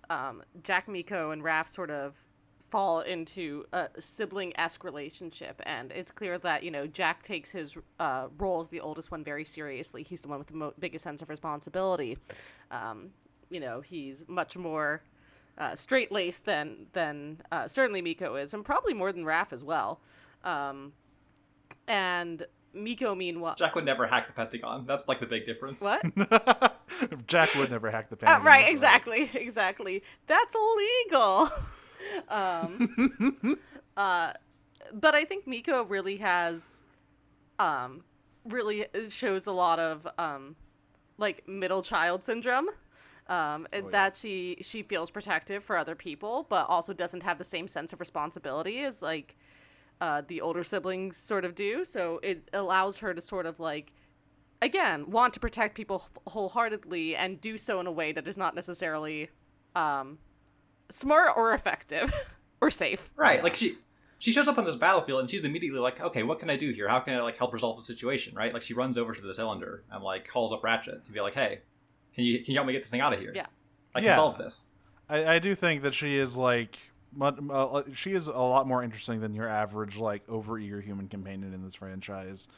Jack, Miko, and Raph sort of fall into a sibling-esque relationship, and it's clear that, Jack takes his role as the oldest one very seriously. He's the one with the biggest sense of responsibility. he's much more straight-laced than certainly Miko is, and probably more than Raph as well. And Miko, meanwhile... Jack would never hack the Pentagon. That's like the big difference. What? Jack would never hack the Pentagon. Right, exactly. That's illegal. But I think Miko really has, really shows a lot of, middle child syndrome. That she feels protective for other people, but also doesn't have the same sense of responsibility as, the older siblings sort of do. So it allows her to sort of, again, want to protect people wholeheartedly and do so in a way that is not necessarily smart or effective or safe. Right, she shows up on this battlefield and she's immediately like, okay, what can I do here? How can I help resolve the situation, right? She runs over to the cylinder and calls up Ratchet to be like, hey, can you help me get this thing out of here? Yeah. I can solve this. I do think that she is she is a lot more interesting than your average overeager human companion in this franchise.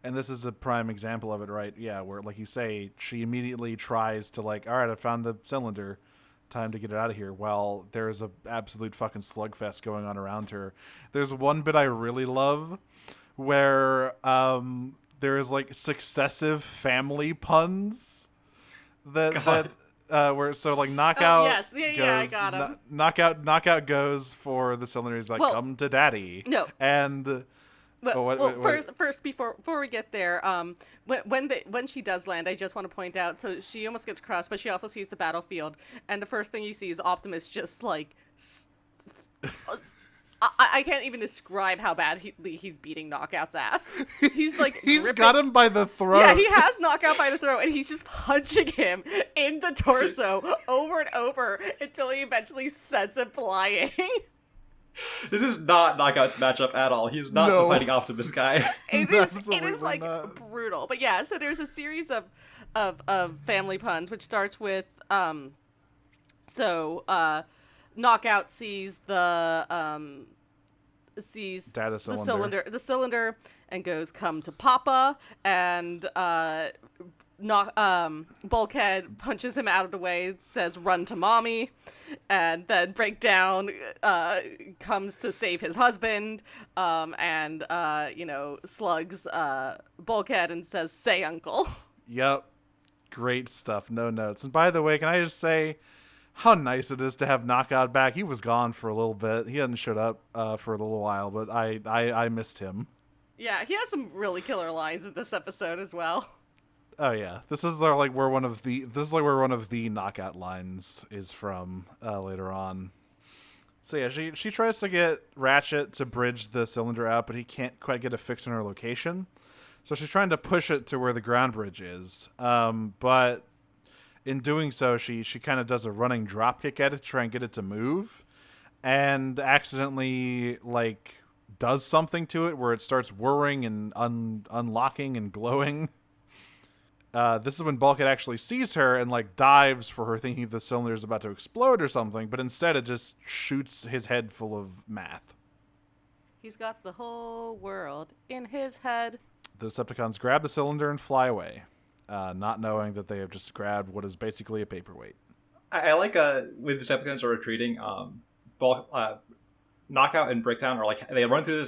And this is a prime example of it, right? Yeah, where, like you say, she immediately tries to, all right, I found the cylinder. Time to get it out of here. Well, there's a absolute fucking slugfest going on around her. There's one bit I really love where there's, successive family puns that where, so, Knockout yes. Yeah, I got him. Knockout goes for the cylinder. He's like, well, come to daddy. No. And... First, before we get there, when she does land, I just want to point out. So she almost gets crushed, but she also sees the battlefield, and the first thing you see is Optimus just I can't even describe how bad he's beating Knockout's ass. He's he's ripping. Got him by the throat. Yeah, he has Knockout by the throat, and he's just punching him in the torso over and over until he eventually sends him flying. This is not Knockout's matchup at all. He's not the fighting Optimus guy. It is brutal. But yeah, so there's a series of family puns, which starts with Knockout sees the the cylinder and goes, come to Papa, and Bulkhead punches him out of the way, says run to mommy, and then Breakdown comes to save his husband, and slugs Bulkhead and says say uncle. Yep, great stuff. No notes. And by the way, can I just say how nice it is to have Knockout back? He was gone for a little bit. He hadn't showed up for a little while, but I missed him. Yeah, he has some really killer lines in this episode as well. Oh yeah, this is where one of the Knockout lines is from later on. So yeah, she tries to get Ratchet to bridge the cylinder out, but he can't quite get a fix on her location. So she's trying to push it to where the ground bridge is. But in doing so, she kind of does a running drop kick at it to try and get it to move, and accidentally does something to it where it starts whirring and unlocking and glowing. This is when Bulkhead actually sees her and dives for her, thinking the cylinder is about to explode or something, but instead it just shoots his head full of math. He's got the whole world in his head. The Decepticons grab the cylinder and fly away, not knowing that they have just grabbed what is basically a paperweight. I like when the Decepticons are retreating, Knockout and Breakdown are they run through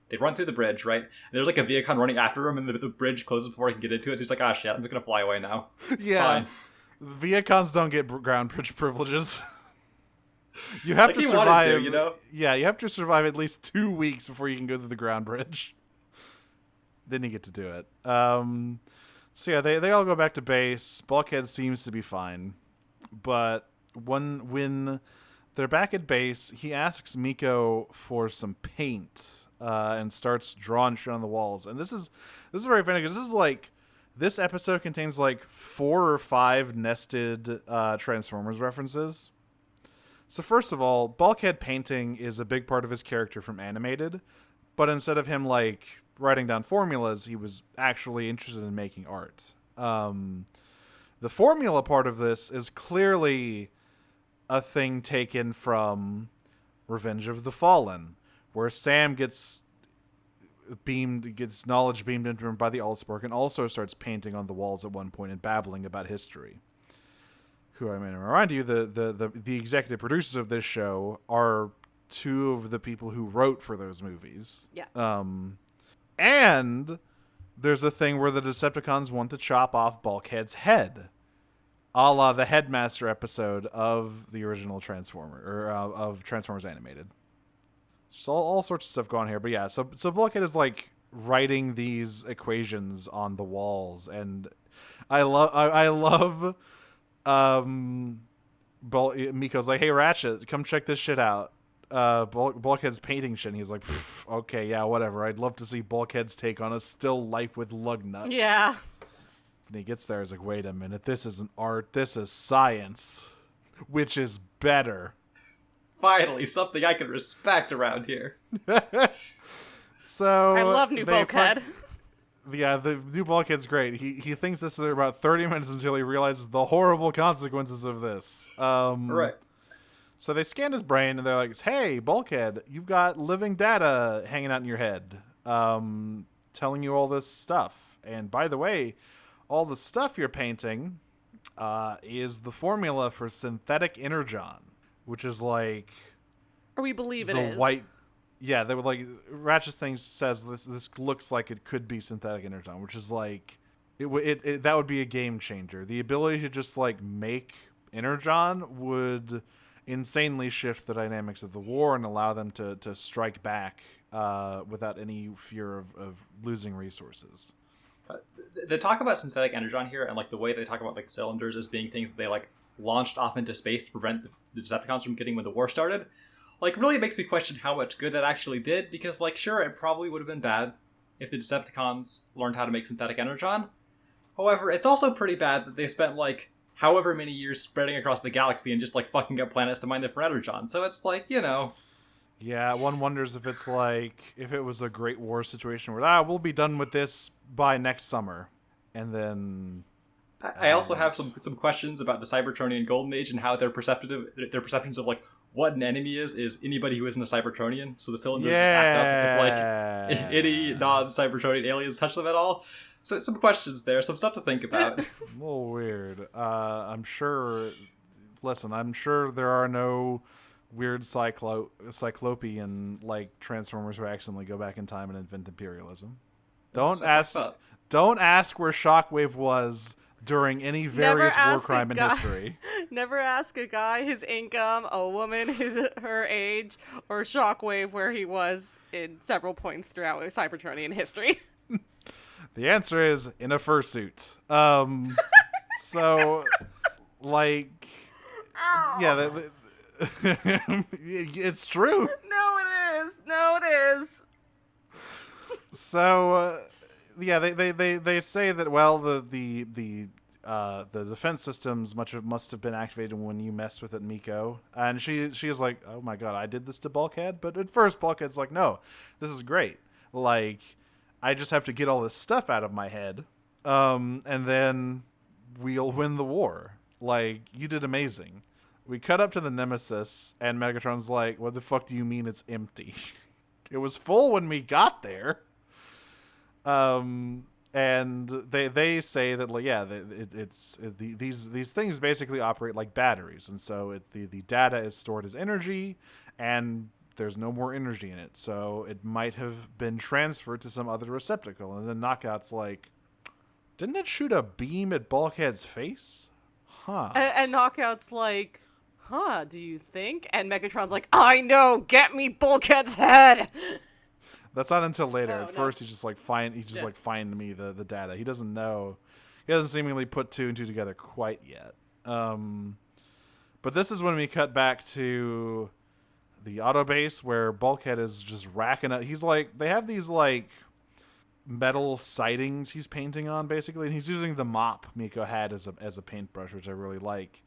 They run through the bridge, right? And there's a Viacon running after him, and the bridge closes before he can get into it. So he's like, ah, shit, I'm just going to fly away now. Yeah. Fine. Viacons don't get ground bridge privileges. You have to survive. Wanted to, Yeah, you have to survive at least 2 weeks before you can go through the ground bridge. Then you get to do it. So yeah, they all go back to base. Bulkhead seems to be fine. But when they're back at base, he asks Miko for some paint. And starts drawing shit on the walls. And this is very funny because this episode contains 4 or 5 nested Transformers references. So first of all, Bulkhead painting is a big part of his character from Animated, but instead of him writing down formulas, he was actually interested in making art. The formula part of this is clearly a thing taken from Revenge of the Fallen, where Sam gets knowledge beamed into him by the Allspark and also starts painting on the walls at one point and babbling about history. who I mean, remind you, the executive producers of this show are two of the people who wrote for those movies. Yeah. And there's a thing where the Decepticons want to chop off Bulkhead's head, a la the Headmaster episode of the original Transformer, or of Transformers Animated. Just all sorts of stuff going on here. But yeah, so Bulkhead is like writing these equations on the walls, and I love Miko's like, hey Ratchet, come check this shit out. Bulkhead's painting shit, and he's like, okay, yeah, whatever. I'd love to see Bulkhead's take on a still life with lug nuts. Yeah. And he gets there, he's like, wait a minute, this isn't art, this is science. Which is better. Finally, something I can respect around here. So I love new Bulkhead. Yeah, the new Bulkhead's great. He thinks this is about 30 minutes until he realizes the horrible consequences of this. Right. So they scan his brain, and they're like, hey, Bulkhead, you've got living data hanging out in your head, telling you all this stuff. And by the way, all the stuff you're painting is the formula for synthetic energon, which is like... Or we believe it is. White... Yeah, they were like... Ratchet thing says this looks like it could be synthetic energon, which is like... that would be a game changer. The ability to just like make energon would... insanely shift the dynamics of the war and allow them to strike back without any fear of losing resources. The talk about synthetic energon here, and like the way they talk about like cylinders as being things that they like launched off into space to prevent the Decepticons from getting when the war started, like really makes me question how much good that actually did, because like sure, it probably would have been bad if the Decepticons learned how to make synthetic energon. However, it's also pretty bad that they spent like however many years spreading across the galaxy and just like fucking up planets to mine them for energon. So it's like, you know. Yeah, one wonders if it's like, if it was a Great War situation where, we'll be done with this by next summer. And then... I also have some questions about the Cybertronian Golden Age and how their perceptions of like what an enemy is anybody who isn't a Cybertronian. So the cylinders just act up if like any non-Cybertronian aliens touch them at all. So some questions there, some stuff to think about. A little weird. I'm sure there are no weird cyclopean like Transformers who accidentally go back in time and invent imperialism. Don't ask where Shockwave was during any various war crime in history. Never ask a guy his income, a woman her age, or Shockwave where he was in several points throughout Cybertronian history. The answer is in a fursuit. So, like, yeah, it's true. No, it is. So, yeah, they say that the defense systems must have been activated when you messed with it, Miko. And she is like, oh my god, I did this to Bulkhead. But at first, Bulkhead's like, no, this is great. Like, I just have to get all this stuff out of my head, and then we'll win the war. Like, you did amazing. We cut up to the Nemesis, and Megatron's like, what the fuck do you mean it's empty? It was full when we got there. And they say that, like, yeah, these things basically operate like batteries, and so the data is stored as energy, and there's no more energy in it, so it might have been transferred to some other receptacle. And then Knockout's like, didn't it shoot a beam at Bulkhead's face? Huh. And Knockout's like, huh, do you think? And Megatron's like, I know, get me Bulkhead's head! That's not until later. At no. first, he's just like, find me the data. He doesn't know. He doesn't seemingly put two and two together quite yet. But this is when we cut back to the auto base where Bulkhead is just racking up. He's like, they have these like metal sidings he's painting on basically, and he's using the mop Miko had as a paintbrush, which I really like.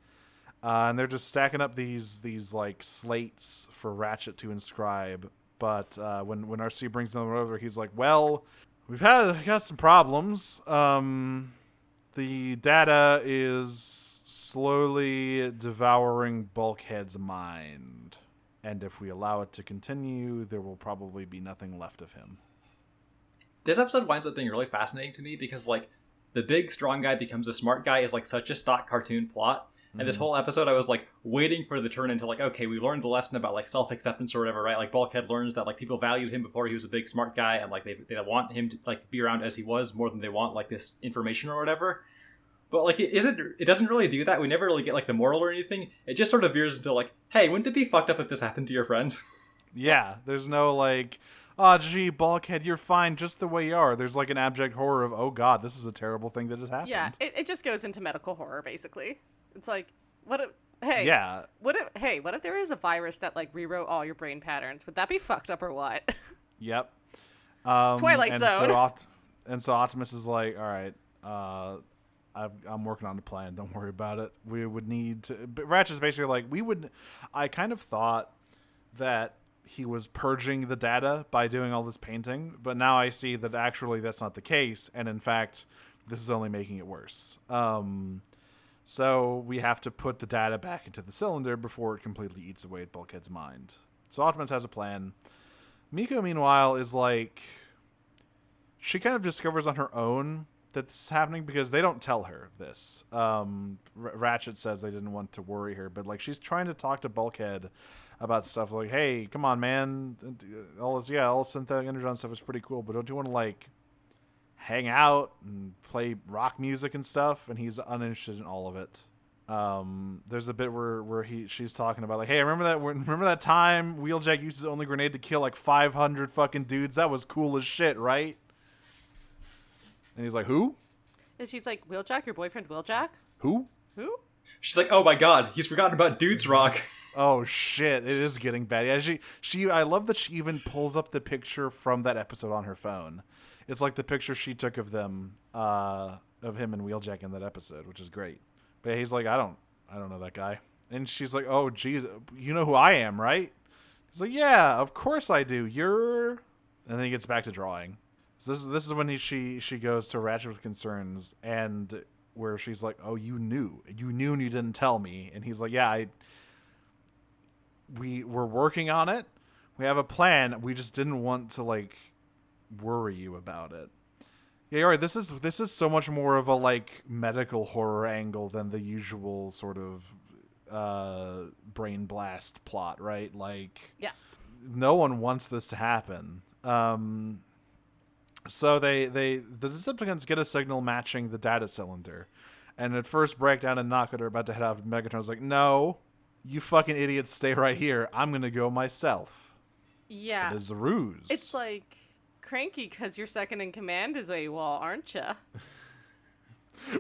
And they're just stacking up these like slates for Ratchet to inscribe. But when RC brings them over, he's like, well, we've got some problems. The data is slowly devouring Bulkhead's mind. And if we allow it to continue, there will probably be nothing left of him. This episode winds up being really fascinating to me because, like, the big strong guy becomes a smart guy is, like, such a stock cartoon plot. And this whole episode, I was like waiting for the turn into like, okay, we learned the lesson about like self-acceptance or whatever, right? Like Bulkhead learns that like people valued him before he was a big smart guy, and like they want him to like be around as he was more than they want like this information or whatever. But like it doesn't really do that. We never really get like the moral or anything. It just sort of veers into like, hey, wouldn't it be fucked up if this happened to your friend? Yeah, there's no like, oh gee, Bulkhead, you're fine just the way you are. There's like an abject horror of, oh god, this is a terrible thing that has happened. Yeah, it just goes into medical horror basically. It's like, what if, hey, yeah, what if there is a virus that like rewrote all your brain patterns? Would that be fucked up or what? Yep. Twilight Zone. So Optimus is like, all right, I'm working on the plan. Don't worry about it. We would need to. But Ratchet's basically like, I kind of thought that he was purging the data by doing all this painting, but now I see that actually that's not the case, and in fact, this is only making it worse. So we have to put the data back into the cylinder before it completely eats away at Bulkhead's mind. So Optimus has a plan. Miko, meanwhile, is like, she kind of discovers on her own that this is happening because they don't tell her this. Ratchet says they didn't want to worry her, but like she's trying to talk to Bulkhead about stuff like, hey, come on, man, all synthetic energon stuff is pretty cool, but don't you want to like hang out and play rock music and stuff? And he's uninterested in all of it. There's a bit where she's talking about like, hey, remember that time Wheeljack used his only grenade to kill like 500 fucking dudes? That was cool as shit, right? And he's like, who? And she's like, Wheeljack, your boyfriend Wheeljack? Who? She's like, oh my god, he's forgotten about Dudes Rock. Oh shit, it is getting bad. Yeah, she I love that she even pulls up the picture from that episode on her phone. It's like the picture she took of them, of him and Wheeljack in that episode, which is great. But he's like, I don't know that guy. And she's like, oh geez, you know who I am, right? He's like, yeah, of course I do. And then he gets back to drawing. So this is when she goes to Ratchet with concerns, and where she's like, oh, you knew and you didn't tell me. And he's like, yeah, we're working on it. We have a plan. We just didn't want to like worry you about it. Yeah, you're right. This is so much more of a like medical horror angle than the usual sort of brain blast plot, right? Like, yeah, no one wants this to happen. So the Decepticons get a signal matching the data cylinder, and at first Breakdown and Knocker are about to head out. Megatron's like, no, you fucking idiots, stay right here. I'm gonna go myself. Yeah, it is a ruse. It's like, Cranky, because you're second in command is AWOL, aren't ya?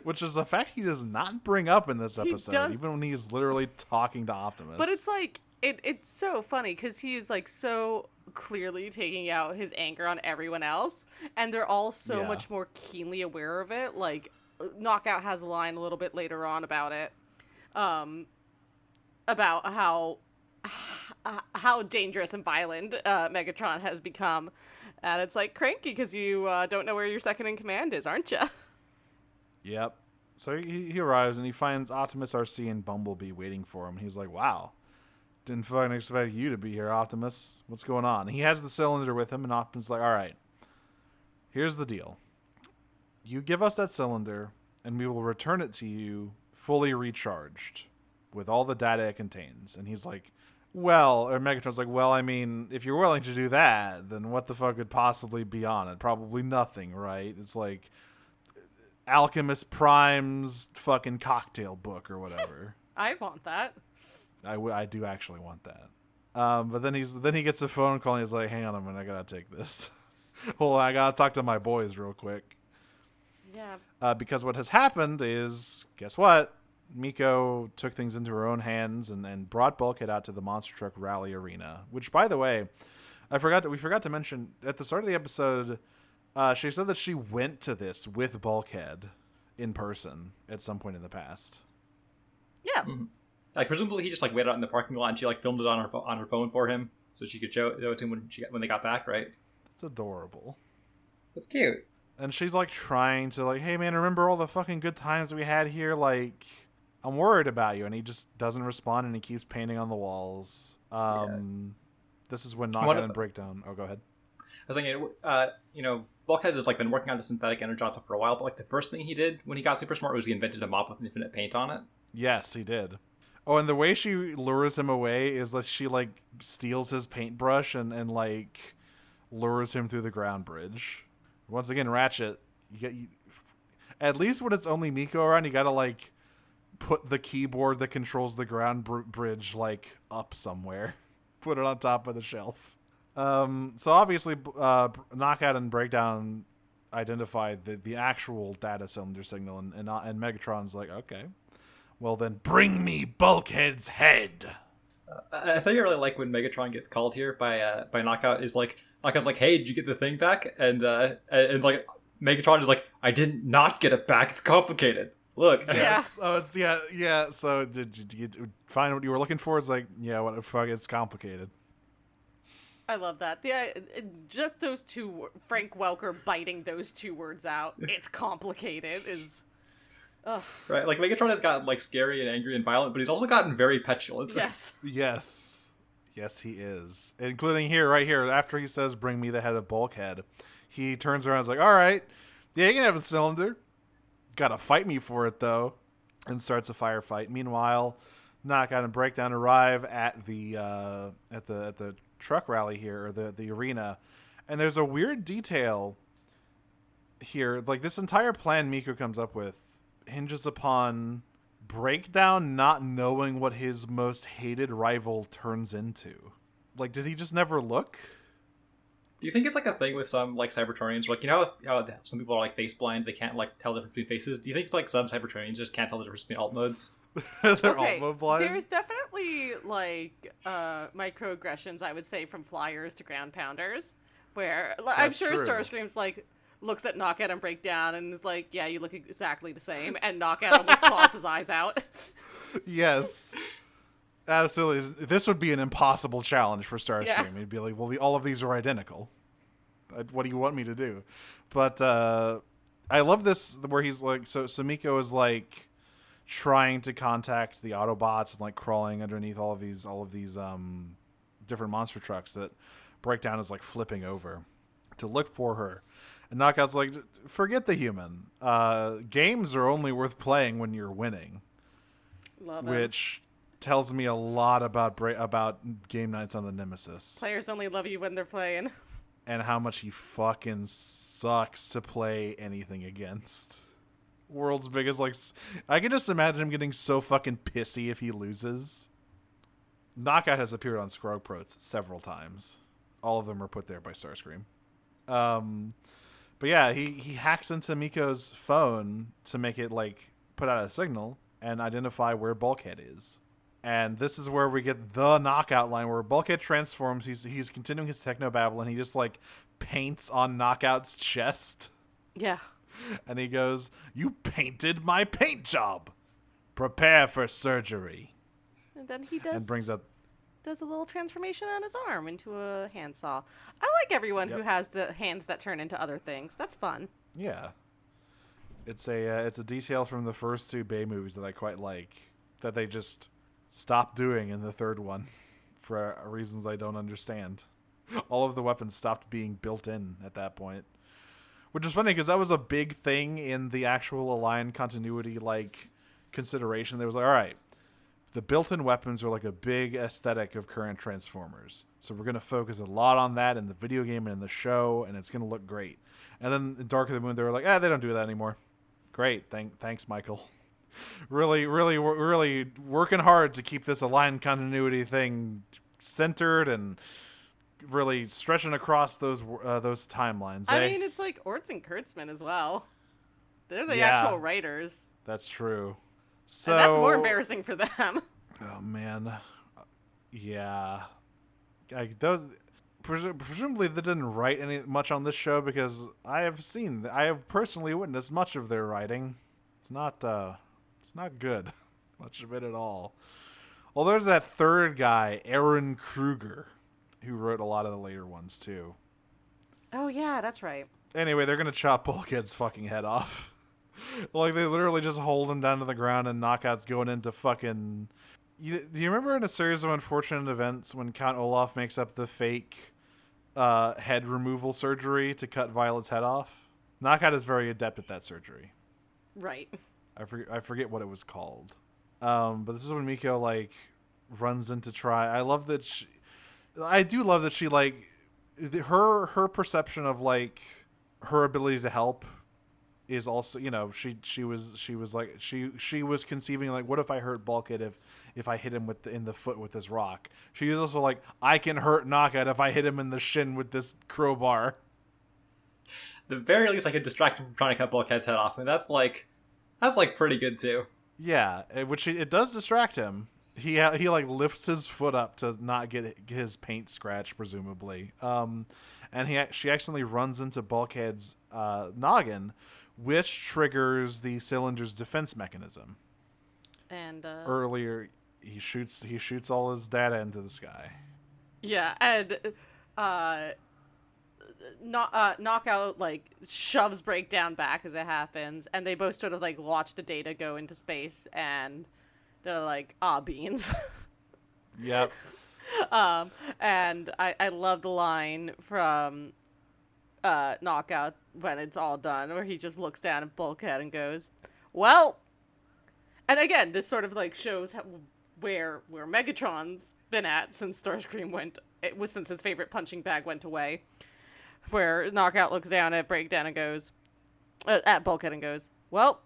Which is a fact he does not bring up in this episode, even when he's literally talking to Optimus. But it's like, it's so funny because he is like so clearly taking out his anger on everyone else, and they're all so much more keenly aware of it. Like, Knockout has a line a little bit later on about it, about how dangerous and violent Megatron has become. And it's like, Cranky, because you don't know where your second in command is, aren't you? Yep. So he arrives and he finds Optimus, RC, and Bumblebee waiting for him. He's like, wow, didn't fucking expect you to be here, Optimus. What's going on? And he has the cylinder with him, and Optimus is like, all right, here's the deal. You give us that cylinder, and we will return it to you fully recharged with all the data it contains. And he's like, or Megatron's like, well, I mean, if you're willing to do that, then what the fuck could possibly be on it? Probably nothing, right? It's like Alchemist Prime's fucking cocktail book or whatever. I want that. I do actually want that. But then he gets a phone call and he's like, hang on a minute, I gotta take this. Hold on, I gotta talk to my boys real quick. Yeah. Because what has happened is, guess what? Miko took things into her own hands and brought Bulkhead out to the Monster Truck Rally Arena. Which, by the way, we forgot to mention at the start of the episode. She said that she went to this with Bulkhead in person at some point in the past. Yeah. Mm-hmm. Like, presumably he just like waited out in the parking lot and she like filmed it on her phone for him so she could show it to him when they got back, right? It's adorable. That's cute. And she's like trying to like, hey man, remember all the fucking good times we had here? Like, I'm worried about you. And he just doesn't respond and he keeps painting on the walls. This is when Knockout and Breakdown. Oh, go ahead. I was thinking, Bulkhead has like been working on the synthetic energon stuff for a while, but like the first thing he did when he got super smart was he invented a mop with infinite paint on it. Yes, he did. Oh, and the way she lures him away is that she like steals his paintbrush and like lures him through the ground bridge. Once again, Ratchet, at least when it's only Miko around, you gotta like put the keyboard that controls the ground bridge like up somewhere. Put it on top of the shelf. So obviously, Knockout and Breakdown identified the actual data cylinder signal, and Megatron's like, okay, well then bring me Bulkhead's head. I think I really like when Megatron gets called here by Knockout. Is like Knockout's like, hey, did you get the thing back? And like Megatron is like, I did not get it back. It's complicated. Look. Yeah. Oh, it's yeah. So did you find what you were looking for? It's like, yeah, what the fuck? It's complicated. I love that. Just those two, Frank Welker biting those two words out. It's complicated. Is. Ugh. Right, like Megatron has gotten like scary and angry and violent, but he's also gotten very petulant. Yes. Yes, he is. Including right here, after he says, bring me the head of Bulkhead, he turns around and is like, all right, yeah, you can have the cylinder. Gotta fight me for it, though. And starts a firefight. Meanwhile, Knockout and Breakdown arrive at the truck rally here, or the arena. And there's a weird detail here. Like, this entire plan Miko comes up with hinges upon Breakdown not knowing what his most hated rival turns into. Like, did he just never look? Do you think it's like a thing with some like Cybertronians? Like, you know how some people are like face blind, they can't like tell the difference between faces? Do you think it's like some Cybertronians just can't tell the difference between alt modes? They're alt mode blind? There's definitely like microaggressions, I would say, from flyers to ground pounders, where I'm sure true. Starscream's like looks at Knockout and Breakdown and is like, yeah, you look exactly the same, and Knockout almost claws his eyes out. Yes. Absolutely. This would be an impossible challenge for Starscream. Yeah. He'd be like, well, all of these are identical. What do you want me to do? But I love this where he's like, so Miko is like trying to contact the Autobots and like crawling underneath all of these different monster trucks that Breakdown is like flipping over to look for her. And Knockout's like, forget the human. Games are only worth playing when you're winning. Love it. Which tells me a lot about game nights on the Nemesis. Players only love you when they're playing. And how much he fucking sucks to play anything against. World's biggest, like... I can just imagine him getting so fucking pissy if he loses. Knockout has appeared on Scrogprots several times. All of them are put there by Starscream. But yeah, he hacks into Miko's phone to make it, like, put out a signal and identify where Bulkhead is. And this is where we get the Knockout line where Bulkhead transforms. He's continuing his technobabble, and he just, like, paints on Knockout's chest. Yeah. And he goes, "You painted my paint job. Prepare for surgery." And then he does... And brings up... does a little transformation on his arm into a handsaw. I like everyone who has the hands that turn into other things. That's fun. Yeah. It's a detail from the first two Bay movies that I quite like, that they just stopped doing in the third one for reasons I don't understand. All of the weapons stopped being built in at that point. Which is funny because that was a big thing in the actual Alliance continuity like consideration. They was like, all right, the built-in weapons are like a big aesthetic of current Transformers. So we're going to focus a lot on that in the video game and in the show, and it's going to look great. And then in Dark of the Moon, they were like, they don't do that anymore. Great. Thanks, Michael. Really working hard to keep this Alliance continuity thing centered and really stretching across those timelines. I mean, it's like Orts and Kurtzman as well. They're the actual writers. That's true. So And that's more embarrassing for them. Oh man, yeah. Presumably they didn't write much on this show because I have personally witnessed much of their writing. It's not good, much of it at all. Well, there's that third guy, Aaron Kruger, who wrote a lot of the later ones too. Oh yeah, that's right. Anyway, they're gonna chop Bulkhead's fucking head off. Like, they literally just hold him down to the ground, and Knockout's going into fucking... Do you remember in A Series of Unfortunate Events when Count Olaf makes up the fake head removal surgery to cut Violet's head off? Knockout is very adept at that surgery. Right. I forget what it was called. But this is when Miko like runs into Try. I do love that she like her perception of like her ability to help is also, you know, she was like she was conceiving like, what if I hurt Bulkhead if I hit him in the foot with this rock. She was also like, I can hurt Knockout if I hit him in the shin with this crowbar. The very least I could distract him from trying to cut Bulkhead's head off. I mean, that's pretty good too. Yeah, which it does distract him. He like lifts his foot up to not get his paint scratched, presumably. And she accidentally runs into Bulkhead's noggin, which triggers the cylinder's defense mechanism. And earlier, he shoots all his data into the sky. Yeah, and Knockout like shoves Breakdown back as it happens, and they both sort of like watch the data go into space, and they're like, beans. Yep. And I love the line from Knockout when it's all done, where he just looks down at Bulkhead and goes, well, and again, this sort of like shows where Megatron's been at since Starscream since his favorite punching bag went away, where Knockout looks down at Breakdown and goes, at Bulkhead and goes, well,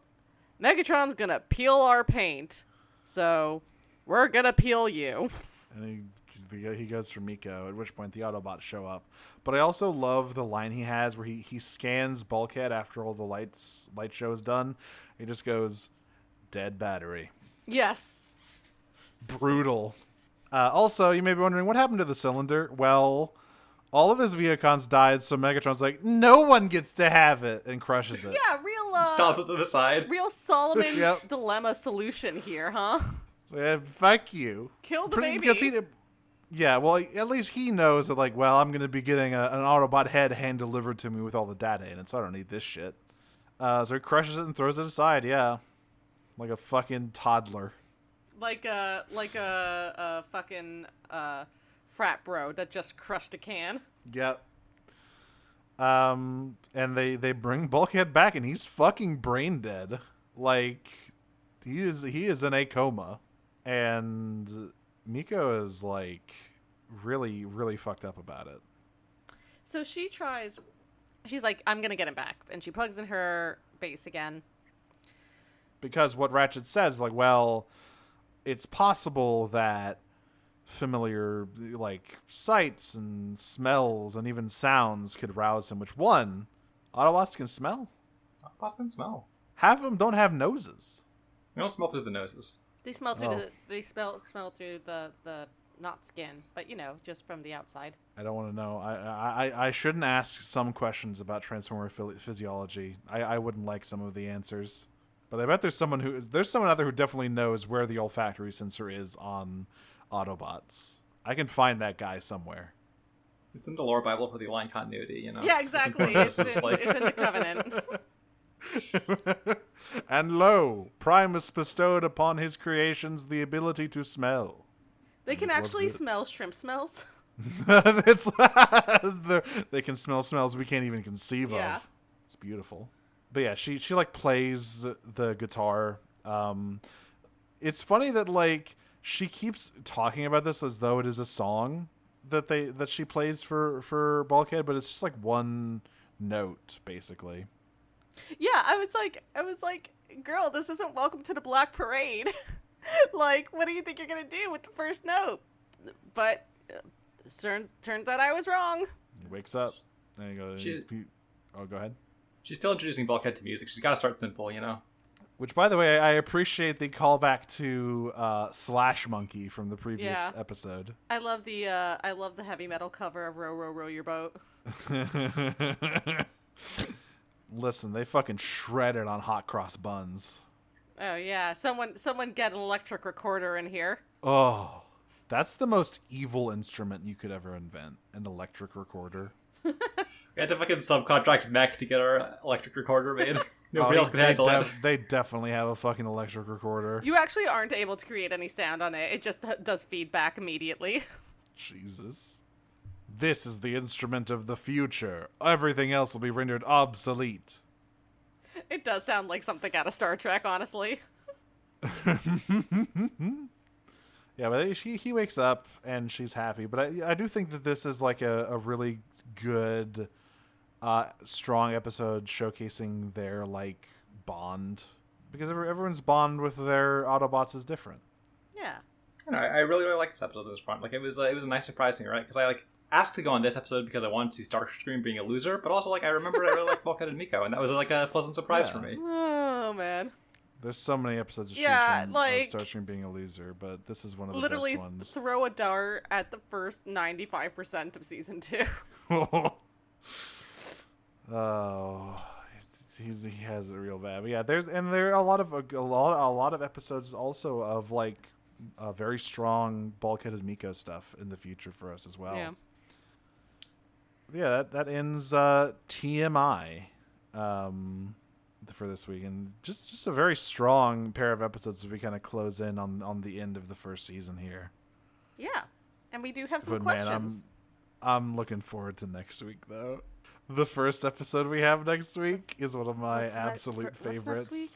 Megatron's gonna peel our paint, so we're gonna peel you. And he goes for Miko, at which point the Autobots show up. But I also love the line he has where he scans Bulkhead after all the light show is done. He just goes, dead battery. Yes. Brutal. Also, you may be wondering, what happened to the cylinder? Well, all of his Viacons died, so Megatron's like, no one gets to have it, and crushes it. Yeah, real Just toss it to the side. Real Solomon's Yep. Dilemma solution here, huh? Fuck you. Kill the baby. Yeah, well, at least he knows that, like, well, I'm going to be getting an Autobot head hand-delivered to me with all the data in it, so I don't need this shit. So he crushes it and throws it aside, yeah. Like a fucking toddler. Like a fucking frat bro that just crushed a can. Yep. And they bring Bulkhead back, and he's fucking brain dead. Like, he is in a coma. And Miko is, like, really, really fucked up about it. So she's like, I'm gonna get him back. And she plugs in her base again. Because what Ratchet says, like, well, it's possible that familiar, like, sights and smells and even sounds could rouse him. Which one? Autobots can smell? Autobots can smell. Half of them don't have noses. They don't smell through the noses. They smell through smell through the not skin, but just from the outside. I don't want to know. I shouldn't ask some questions about Transformer physiology. I wouldn't like some of the answers. But I bet there's someone out there who definitely knows where the olfactory sensor is on Autobots. I can find that guy somewhere. It's in the lore Bible for the line continuity, Yeah, exactly. It's in the Covenant. And lo, Primus bestowed upon his creations the ability to smell. They can actually smell shrimp smells. They can smell smells we can't even conceive of. It's beautiful. But yeah, she like plays the guitar. It's funny that like she keeps talking about this as though it is a song that she plays for Bulkhead, but it's just like one note basically. Yeah, I was like, girl, this isn't Welcome to the Black Parade. Like, what do you think you're gonna do with the first note? But turns out I was wrong. He wakes up. There you go. Go ahead. She's still introducing Bulkhead to music. She's got to start simple, Which, by the way, I appreciate the callback to Slash Monkey from the previous episode. I love the heavy metal cover of Row, Row, Row Your Boat. Listen, they fucking shredded on hot cross buns. Oh yeah, someone get an electric recorder in here. Oh, that's the most evil instrument you could ever invent, an electric recorder. We had to fucking subcontract mech to get our electric recorder made. Nobody else could handle it. They definitely have a fucking electric recorder. You actually aren't able to create any sound on it. It just does feedback immediately. Jesus. This is the instrument of the future. Everything else will be rendered obsolete. It does sound like something out of Star Trek, honestly. Yeah, but he wakes up and she's happy. But I do think that this is like a really good, strong episode showcasing their like bond, because everyone's bond with their Autobots is different. Yeah. I really really like this episode. This front, like it was a nice surprise to me, right? Because I like asked to go on this episode because I wanted to see Starscream being a loser, but also like I remembered I really like Bulkhead and Miko, and that was like a pleasant surprise for me. Oh man. There's so many episodes of Starscream being a loser, but this is one of the literally best ones. Throw a dart at the first 95% of season 2. Oh, he has it real bad. But yeah, there are a lot of episodes also of like very strong Bulkhead and Miko stuff in the future for us as well. Yeah. Yeah, that ends TMI. For this week, and just a very strong pair of episodes as we kind of close in on the end of the first season here. Yeah, and we do have some but questions. Man, I'm looking forward to next week though. The first episode we have next week is one of my absolute favorites. What's next week?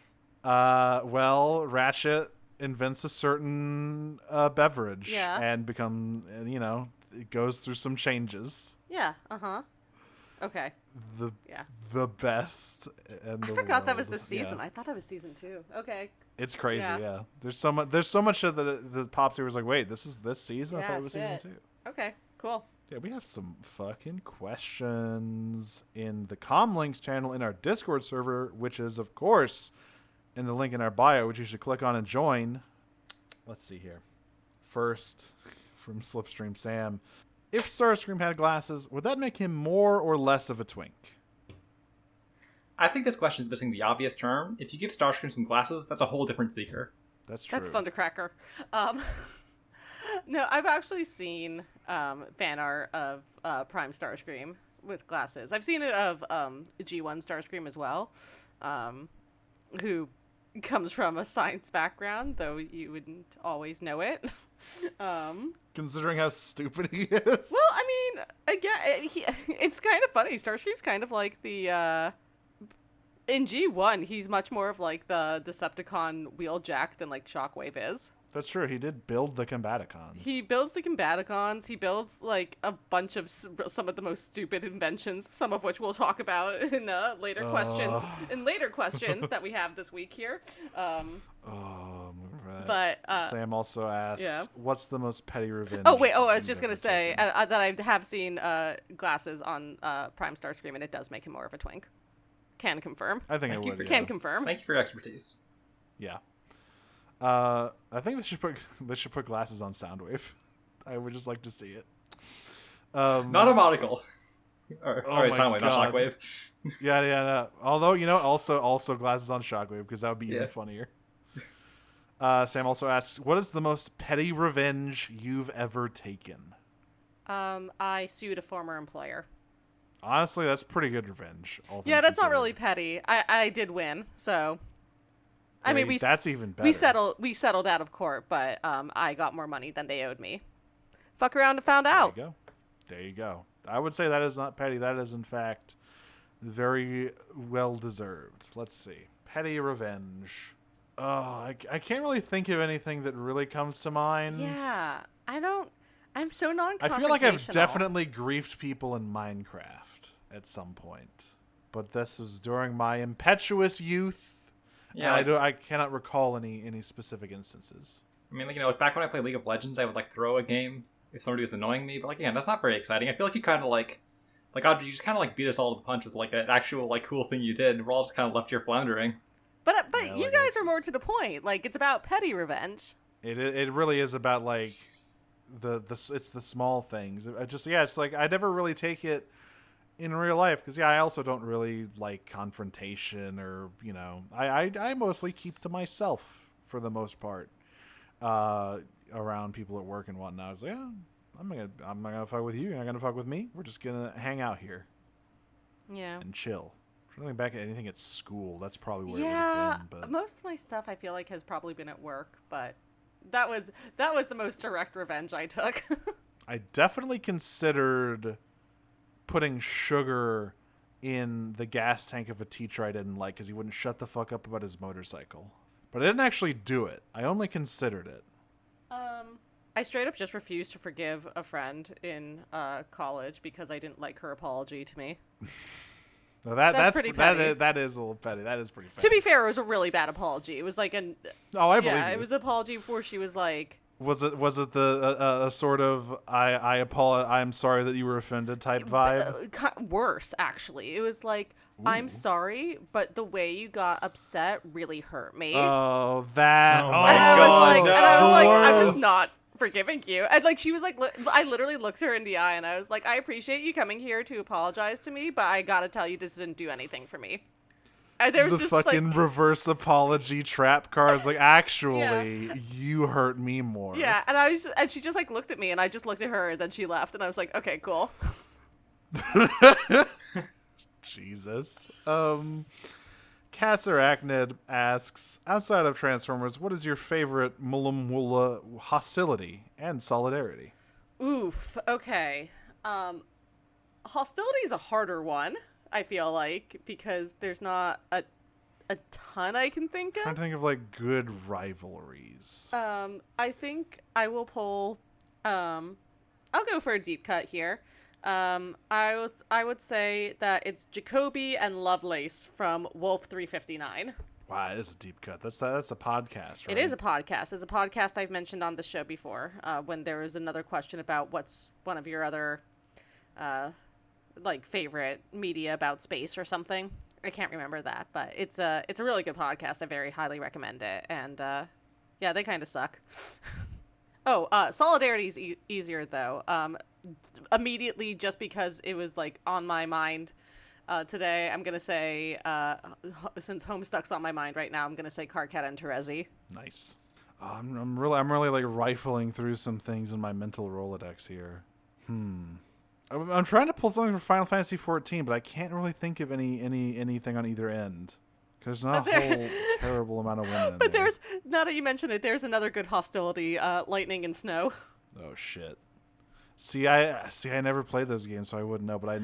Well, Ratchet invents a certain beverage, and it goes through some changes. Yeah. Okay. The best. I forgot that was the season. Yeah. I thought it was season 2. Okay. It's crazy. Yeah. There's so much of the pops who was like, wait, this is this season. I thought it was season 2. Okay. Cool. Yeah, we have some fucking questions in the Comlinks channel in our Discord server, which is of course in the link in our bio, which you should click on and join. Let's see here. First, from Slipstream Sam. If Starscream had glasses, would that make him more or less of a twink? I think this question is missing the obvious term. If you give Starscream some glasses, that's a whole different Seeker. That's true. That's Thundercracker. No, I've actually seen fan art of Prime Starscream with glasses. I've seen it of G1 Starscream as well, who comes from a science background, though you wouldn't always know it. Considering how stupid he is. Well, I mean, again, it's kind of funny. Starscream's kind of like the in G1, he's much more of like the Decepticon Wheeljack than like Shockwave is. That's true. He did build the Combaticons. He builds the Combaticons. He builds like a bunch of some of the most stupid inventions, some of which we'll talk about in later questions. In later questions that we have this week here. But Sam also asks, "What's the most petty revenge?" I was just gonna say that I have seen glasses on Prime Starscream, and it does make him more of a twink. Can confirm. I think it would. Can confirm. Thank you for your expertise. Yeah. I think they should put glasses on Soundwave. I would just like to see it. Not a monocle. Soundwave, not Shockwave. No. Although also glasses on Shockwave, because that would be even funnier. Sam also asks, "What is the most petty revenge you've ever taken?" I sued a former employer. Honestly, that's pretty good revenge. That's not really petty. I did win, so. I mean, that's even better. We settled out of court, but I got more money than they owed me. Fuck around and found out. There you go. I would say that is not petty. That is, in fact, very well deserved. Let's see. Petty revenge. Oh, I can't really think of anything that really comes to mind. Yeah, I don't. I'm so non-confrontational. I feel like I've definitely griefed people in Minecraft at some point, but this was during my impetuous youth. Yeah, I cannot recall any specific instances. I mean, like, back when I played League of Legends, I would like throw a game if somebody was annoying me, but that's not very exciting. I feel like you kind of like Audrey, you just kind of like beat us all to the punch with like an actual like cool thing you did, and we're all just kind of left here floundering. But you guys are more to the point. Like, it's about petty revenge. It really is about like it's the small things. It's like I never really take it in real life, because I also don't really like confrontation, or I mostly keep to myself for the most part around people at work and whatnot. I was like, I'm not gonna fuck with you, you're not gonna fuck with me, we're just gonna hang out here and chill. If I'm back at anything at school, that's probably where it would have been. But most of my stuff I feel like has probably been at work, but that was the most direct revenge I took. I definitely considered putting sugar in the gas tank of a teacher I didn't like, because he wouldn't shut the fuck up about his motorcycle. But I didn't actually do it. I only considered it. I straight up just refused to forgive a friend in college because I didn't like her apology to me. No, that's pretty petty. That is a little petty. That is pretty petty. To be fair, it was a really bad apology. It was like an... Oh, I believe you. It was an apology before she was like... Was it the sort of I apologize, I'm sorry that you were offended type vibe? Worse, actually. It was like, I'm sorry, but the way you got upset really hurt me. Oh, that. Oh, my and I was God, like, no. and I was like, I'm Worst. just not forgiving you. And like, she was like, I literally looked her in the eye and I was like, I appreciate you coming here to apologize to me, but I gotta tell you, this didn't do anything for me. And there was the just fucking like, reverse apology trap cards. Like, actually, you hurt me more. yeah. And she just like looked at me and I just looked at her and then she left and I was like, okay, cool. Jesus. Arachnid asks, outside of Transformers, what is your favorite Mullum hostility and solidarity? Oof. Okay. Hostility is a harder one, I feel like, because there's not a ton I can think I'm of. trying to think of like good rivalries. I think I will pull. I'll go for a deep cut here. I would say that it's Jacoby and Lovelace from Wolf 359. Wow, it is a deep cut. That's a podcast, right? It is a podcast. It's a podcast I've mentioned on the show before. When there was another question about what's one of your other, like favorite media about space or something. I can't remember that, but it's a really good podcast. I very highly recommend it. And yeah, they kind of suck. Solidarity's easier though. Immediately, just because it was like on my mind today, I'm gonna say since Homestuck's on my mind right now, I'm gonna say Carcat and Terezi. Nice. I'm really like rifling through some things in my mental Rolodex here. I'm trying to pull something from Final Fantasy XIV, but I can't really think of anything on either end. Because there's not a whole terrible amount of women in But there. there's, now that you mention it, there's another good hostility, Lightning and Snow. Oh shit. See, I never played those games, so I wouldn't know. But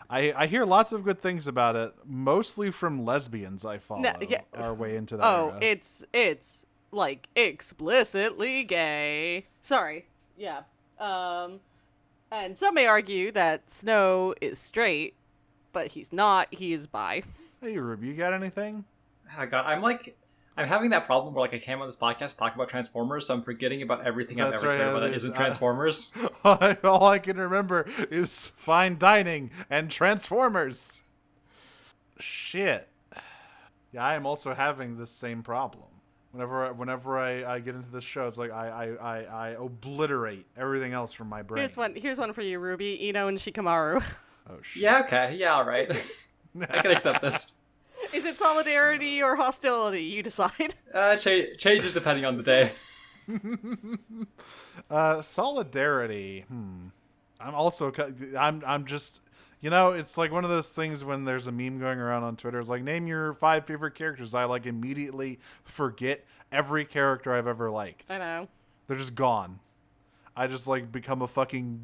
I hear lots of good things about it, mostly from lesbians I follow. Our way into that. Oh, era. it's like explicitly gay. Sorry. Yeah. And some may argue that Snow is straight, but he's not. He is bi. Hey, Ruby, you got anything? Oh god, I'm having that problem where like I came on this podcast to talk about Transformers, so I'm forgetting about everything I've ever cared about that isn't Transformers. All I can remember is fine dining and Transformers. Shit. Yeah, I am also having this same problem. Whenever I get into this show, it's like I obliterate everything else from my brain. Here's one for you, Ruby, Ino, and Shikamaru. Oh shit. Yeah, okay, yeah, all right. I can accept this. Is it solidarity or hostility? You decide. Changes depending on the day. Solidarity. I'm just, it's like one of those things when there's a meme going around on Twitter. It's like, name your 5 favorite characters. I like immediately forget every character I've ever liked. I know. They're just gone. I just like become a fucking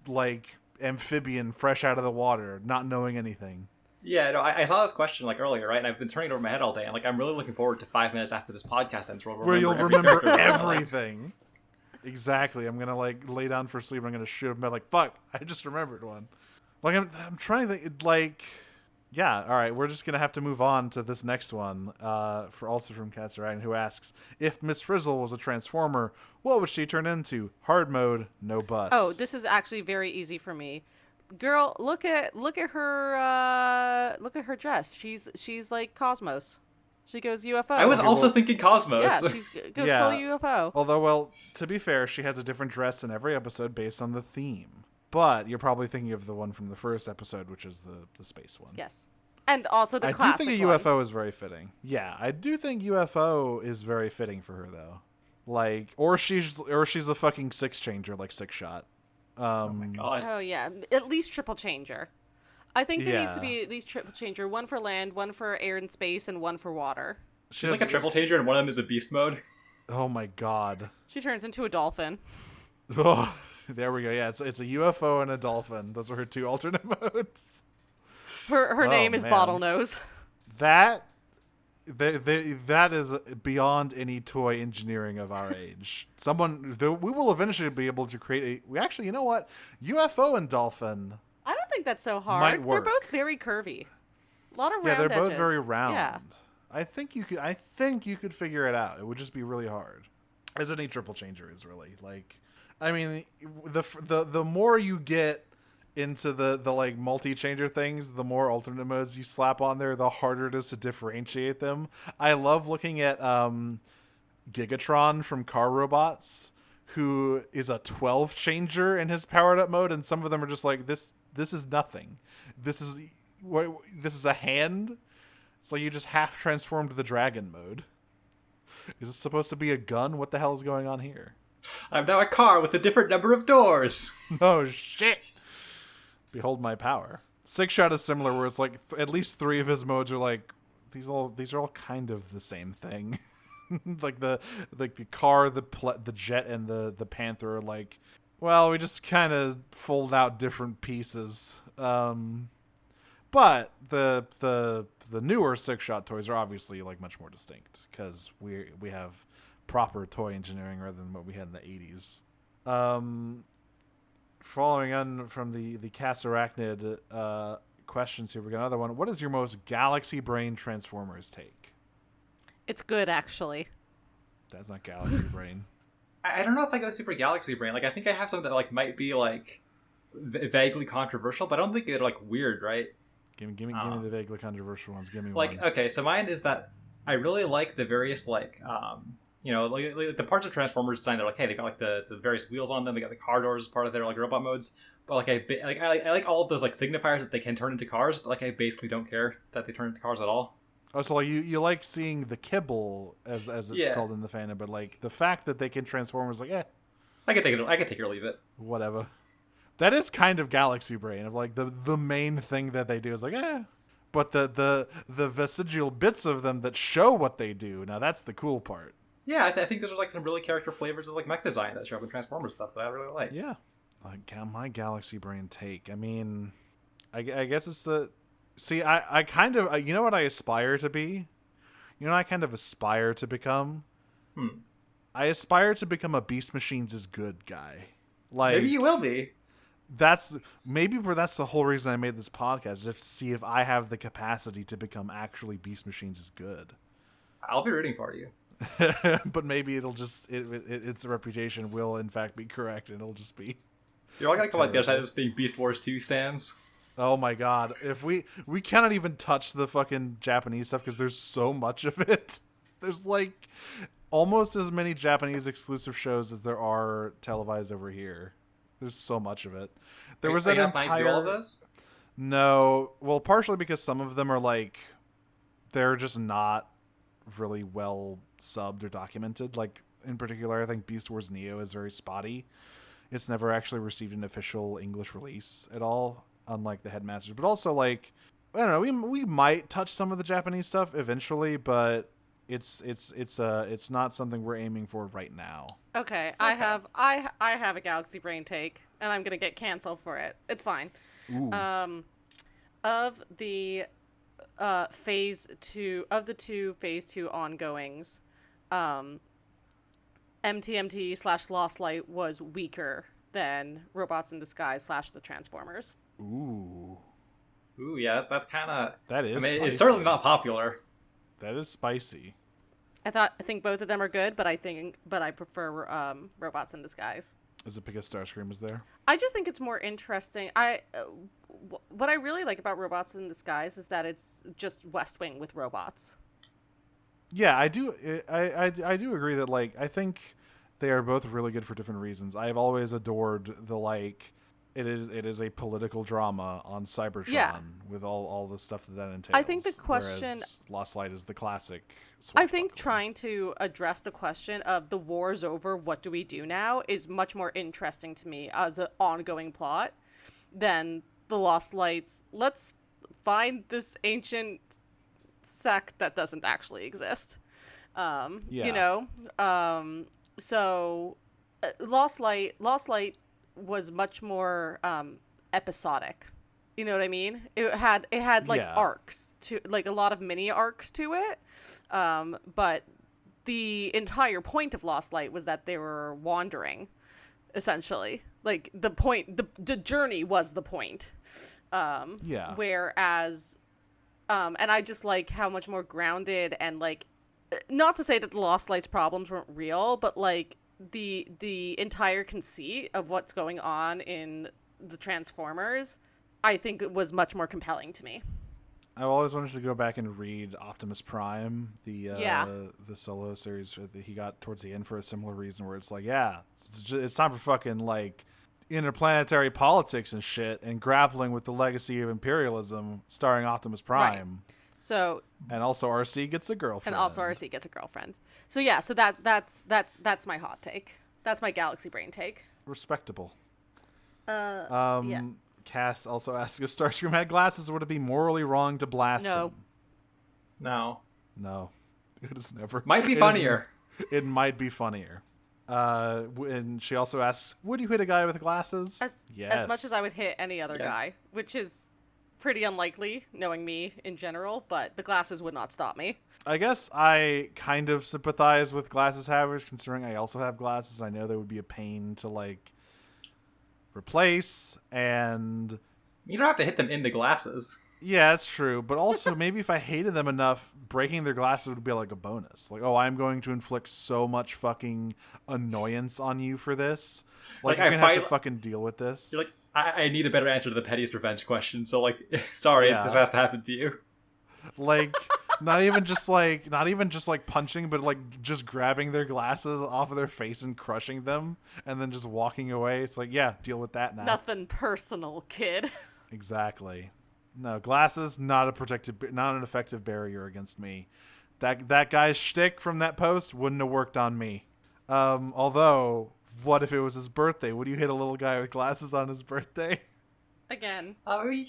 like amphibian fresh out of the water, not knowing anything. Yeah, no, I saw this question like earlier, right? And I've been turning it over my head all day, and like I'm really looking forward to 5 minutes after this podcast ends, where you'll remember everything. Exactly. I'm gonna like lay down for sleep. And I'm gonna shoot him. Like, fuck, I just remembered one. Like I'm trying to think. Like, yeah. All right, we're just gonna have to move on to this next one. For also from Katsuragan, who asks, if Miss Frizzle was a Transformer, what would she turn into? Hard mode, no bus. Oh, this is actually very easy for me. Girl, look at her dress. She's like Cosmos. She goes UFO. I was also thinking Cosmos. Yeah, she goes full UFO. Although, well, to be fair, she has a different dress in every episode based on the theme. But you're probably thinking of the one from the first episode, which is the space one. Yes. And also the I classic do think a one. UFO is very fitting. Yeah, I do think UFO is very fitting for her, though. Like, or she's a fucking six changer, like Six Shot. Oh my god. Oh yeah, at least triple changer. I think there needs to be at least triple changer. One for land, one for air and space, and one for water. She's like a triple changer, and one of them is a beast mode. Oh my god. She turns into a dolphin. Oh, there we go. Yeah, it's a UFO and a dolphin. Those are her 2 alternate modes. Her name is man. Bottlenose. That that is beyond any toy engineering of our age. We will eventually be able to create you know what? UFO and dolphin. I don't think that's so hard. Might work. They're both very curvy. A lot of round they're both edges. very round. Yeah. I think you could figure it out. It would just be really hard. As any triple changer is really. Like, I mean, the more you get into the like multi-changer things, the more alternate modes you slap on there, the harder it is to differentiate them. I love looking at Gigatron from Car Robots, who is a 12 changer in his powered up mode, and some of them are just like this is nothing. This is a hand. It's like you just half transformed the dragon mode. Is this supposed to be a gun? What the hell is going on here? I'm now a car with a different number of doors. Oh shit. Behold my power. Six Shot is similar, where it's like at least 3 of his modes are like these are all kind of the same thing. like the car, the jet, and the Panther are like, well, we just kind of fold out different pieces. But the newer Six Shot toys are obviously like much more distinct because we have proper toy engineering rather than what we had in the 80s. Following on from the Cast Arachnid questions here, we got another one. What is your most Galaxy Brain Transformers take? It's good, actually. That's not Galaxy Brain. I don't know if I go super Galaxy Brain. Like, I think I have something that like might be like vaguely controversial, but I don't think they're like weird, right? Give me the vaguely controversial ones. Give me like one. Okay, so mine is that I really like the various like like the parts of Transformers design. They're like, hey, they got like the various wheels on them. They got the car doors as part of their like robot modes. But like I like all of those like signifiers that they can turn into cars. But like I basically don't care that they turn into cars at all. Oh, so like you like seeing the kibble as it's called in the fandom, but like the fact that they can transform is like, I can take it or leave it. Whatever. That is kind of Galaxy Brain of like the main thing that they do is like, but the vestigial bits of them that show what they do, now that's the cool part. Yeah, I think those are like some really character flavors of like mech design that show up in Transformers stuff that I really like. Yeah, like my Galaxy Brain take. I mean, I guess it's the. See, I kind of, you know what I aspire to be? You know what I kind of aspire to become? I aspire to become a Beast Machines is good guy. Like, maybe you will be. That's the whole reason I made this podcast, is to see if I have the capacity to become actually Beast Machines is good. I'll be rooting for you. But maybe it'll just, its reputation will in fact be correct, and it'll just be... You're all gonna come out the other side of this being Beast Wars 2 stands. Oh my god. If we cannot even touch the fucking Japanese stuff because there's so much of it. There's like almost as many Japanese exclusive shows as there are televised over here. There's so much of it. There was an entire... do all of this? No. Well, partially because some of them are like, they're just not really well subbed or documented. Like, in particular, I think Beast Wars Neo is very spotty. It's never actually received an official English release at all, unlike the Headmasters. But also, like, I don't know, we might touch some of the Japanese stuff eventually, but it's not something we're aiming for right now. Okay. I have a Galaxy Brain take, and I'm gonna get canceled for it. It's fine. Ooh. Of the phase 2 of the 2 phase 2 ongoings, MTMT/Lost Light was weaker than Robots in Disguise / the Transformers. Ooh, yeah, that's kind of... That is. I mean, spicy. it's certainly not popular. That is spicy. I think both of them are good, but I prefer Robots in Disguise. Is it because Starscream is there? I just think it's more interesting. What I really like about Robots in Disguise is that it's just West Wing with robots. Yeah, I do. I do agree that, like, I think they are both really good for different reasons. I've always adored the, like, it is a political drama on Cybertron with all the stuff that entails. I think the question, Lost Light is the classic. I think trying to address the question of the war's over, what do we do now, is much more interesting to me as an ongoing plot than the Lost Lights. Let's find this ancient sect that doesn't actually exist. You know? So Lost Light was much more episodic You know what I mean? It had like Yeah. arcs to, like, a lot of mini arcs to it. But the entire point of Lost Light was that they were wandering, essentially. Like, the journey was the point. Yeah. Whereas, and I just like how much more grounded and, like, not to say that the Lost Light's problems weren't real, but, like, the entire conceit of what's going on in the Transformers, I think it was much more compelling to me. I've always wanted to go back and read Optimus Prime, the solo series that he got towards the end for a similar reason, where it's like, yeah, it's time for fucking, like, interplanetary politics and shit, and grappling with the legacy of imperialism, starring Optimus Prime. Right. So, and also RC gets a girlfriend. So yeah, so that's my hot take. That's my Galaxy Brain take. Respectable. Yeah. Cass also asks if Starscream had glasses, would it be morally wrong to blast him? No. No. It is never. Might be funnier. It might be funnier. And she also asks, would you hit a guy with glasses? Yes. As much as I would hit any other guy, which is pretty unlikely, knowing me in general, but the glasses would not stop me. I guess I kind of sympathize with glasses havers, considering I also have glasses. I know they would be a pain to, like, replace, and you don't have to hit them in the glasses. Yeah, that's true. But also, maybe if I hated them enough, breaking their glasses would be like a bonus. Like, oh, I'm going to inflict so much fucking annoyance on you for this. Like you're going to have to fucking deal with this. You're like, I need a better answer to the pettiest revenge question. So, like, sorry, this has to happen to you. Like, not even just like punching, but like just grabbing their glasses off of their face and crushing them, and then just walking away. It's like, yeah, deal with that now. Nothing personal, kid. Exactly. No, glasses, not an effective barrier against me. That guy's shtick from that post wouldn't have worked on me. Although, what if it was his birthday? Would you hit a little guy with glasses on his birthday? Again. I'm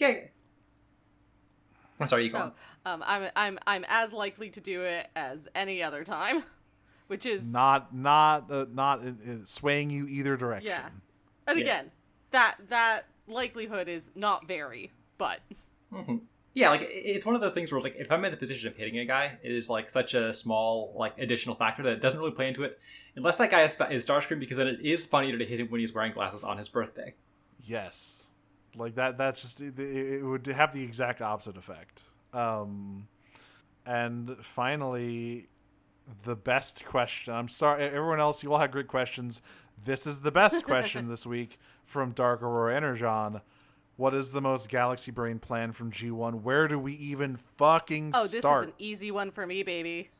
sorry, you go. I'm as likely to do it as any other time, which is not swaying you either direction. Yeah, and again, that likelihood is not very, but. Mm-hmm. Yeah, like, it's one of those things where it's like, if I'm in the position of hitting a guy, it is like such a small, like, additional factor that it doesn't really play into it, unless that guy is Starscream, because then it is funnier to hit him when he's wearing glasses on his birthday. Yes. Like, that's just, it would have the exact opposite effect. And finally, the best question. I'm sorry, everyone else, you all had great questions. This is the best question this week from Dark Aurora Energon. What is the most Galaxy Brain plan from G1? Where do we even fucking start? Oh, this is an easy one for me, baby.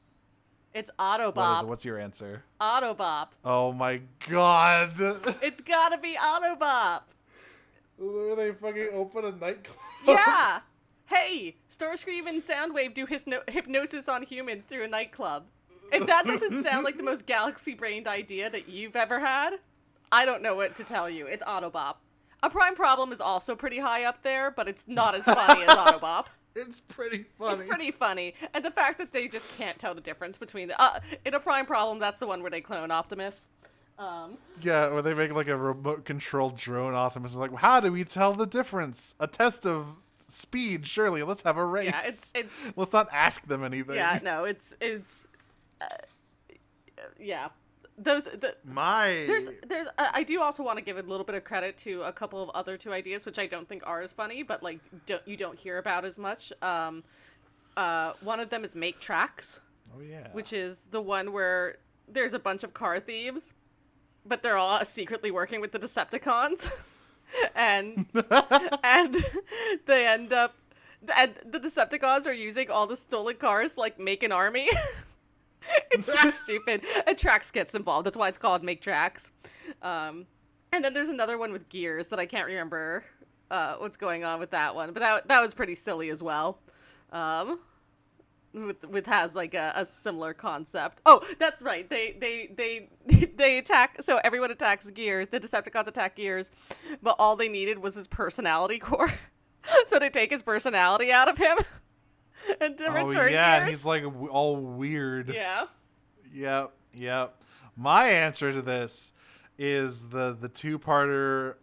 It's Autobop. What's your answer? Autobop. Oh my god. It's gotta be Autobop. Where they fucking open a nightclub? Yeah. Hey, Starscream and Soundwave do hypnosis on humans through a nightclub. If that doesn't sound like the most galaxy-brained idea that you've ever had, I don't know what to tell you. It's Autobop. A Prime Problem is also pretty high up there, but it's not as funny as Autobop. It's pretty funny. It's pretty funny. And the fact that they just can't tell the difference between in A Prime Problem, that's the one where they clone Optimus. Yeah, where they make like a remote-controlled drone Optimus. Like, how do we tell the difference? A test of speed, surely. Let's have a race. Yeah, it's let's not ask them anything. Yeah, no, it's yeah. I do also want to give a little bit of credit to a couple of other two ideas, which I don't think are as funny, but like you don't hear about as much. One of them is Make Tracks. Oh yeah. Which is the one where there's a bunch of car thieves, but they're all secretly working with the Decepticons, and they end up, and the Decepticons are using all the stolen cars to, like, make an army. It's so stupid. And Trax gets involved. That's why it's called Make Tracks. And then there's another one with Gears that I can't remember what's going on with that one, but that was pretty silly as well. With has like a similar concept. Oh, that's right. They attack. So everyone attacks Gears. The Decepticons attack Gears, but all they needed was his personality core. So they take his personality out of him. And return Gears. And he's like all weird. Yeah. Yep. My answer to this is the two-parter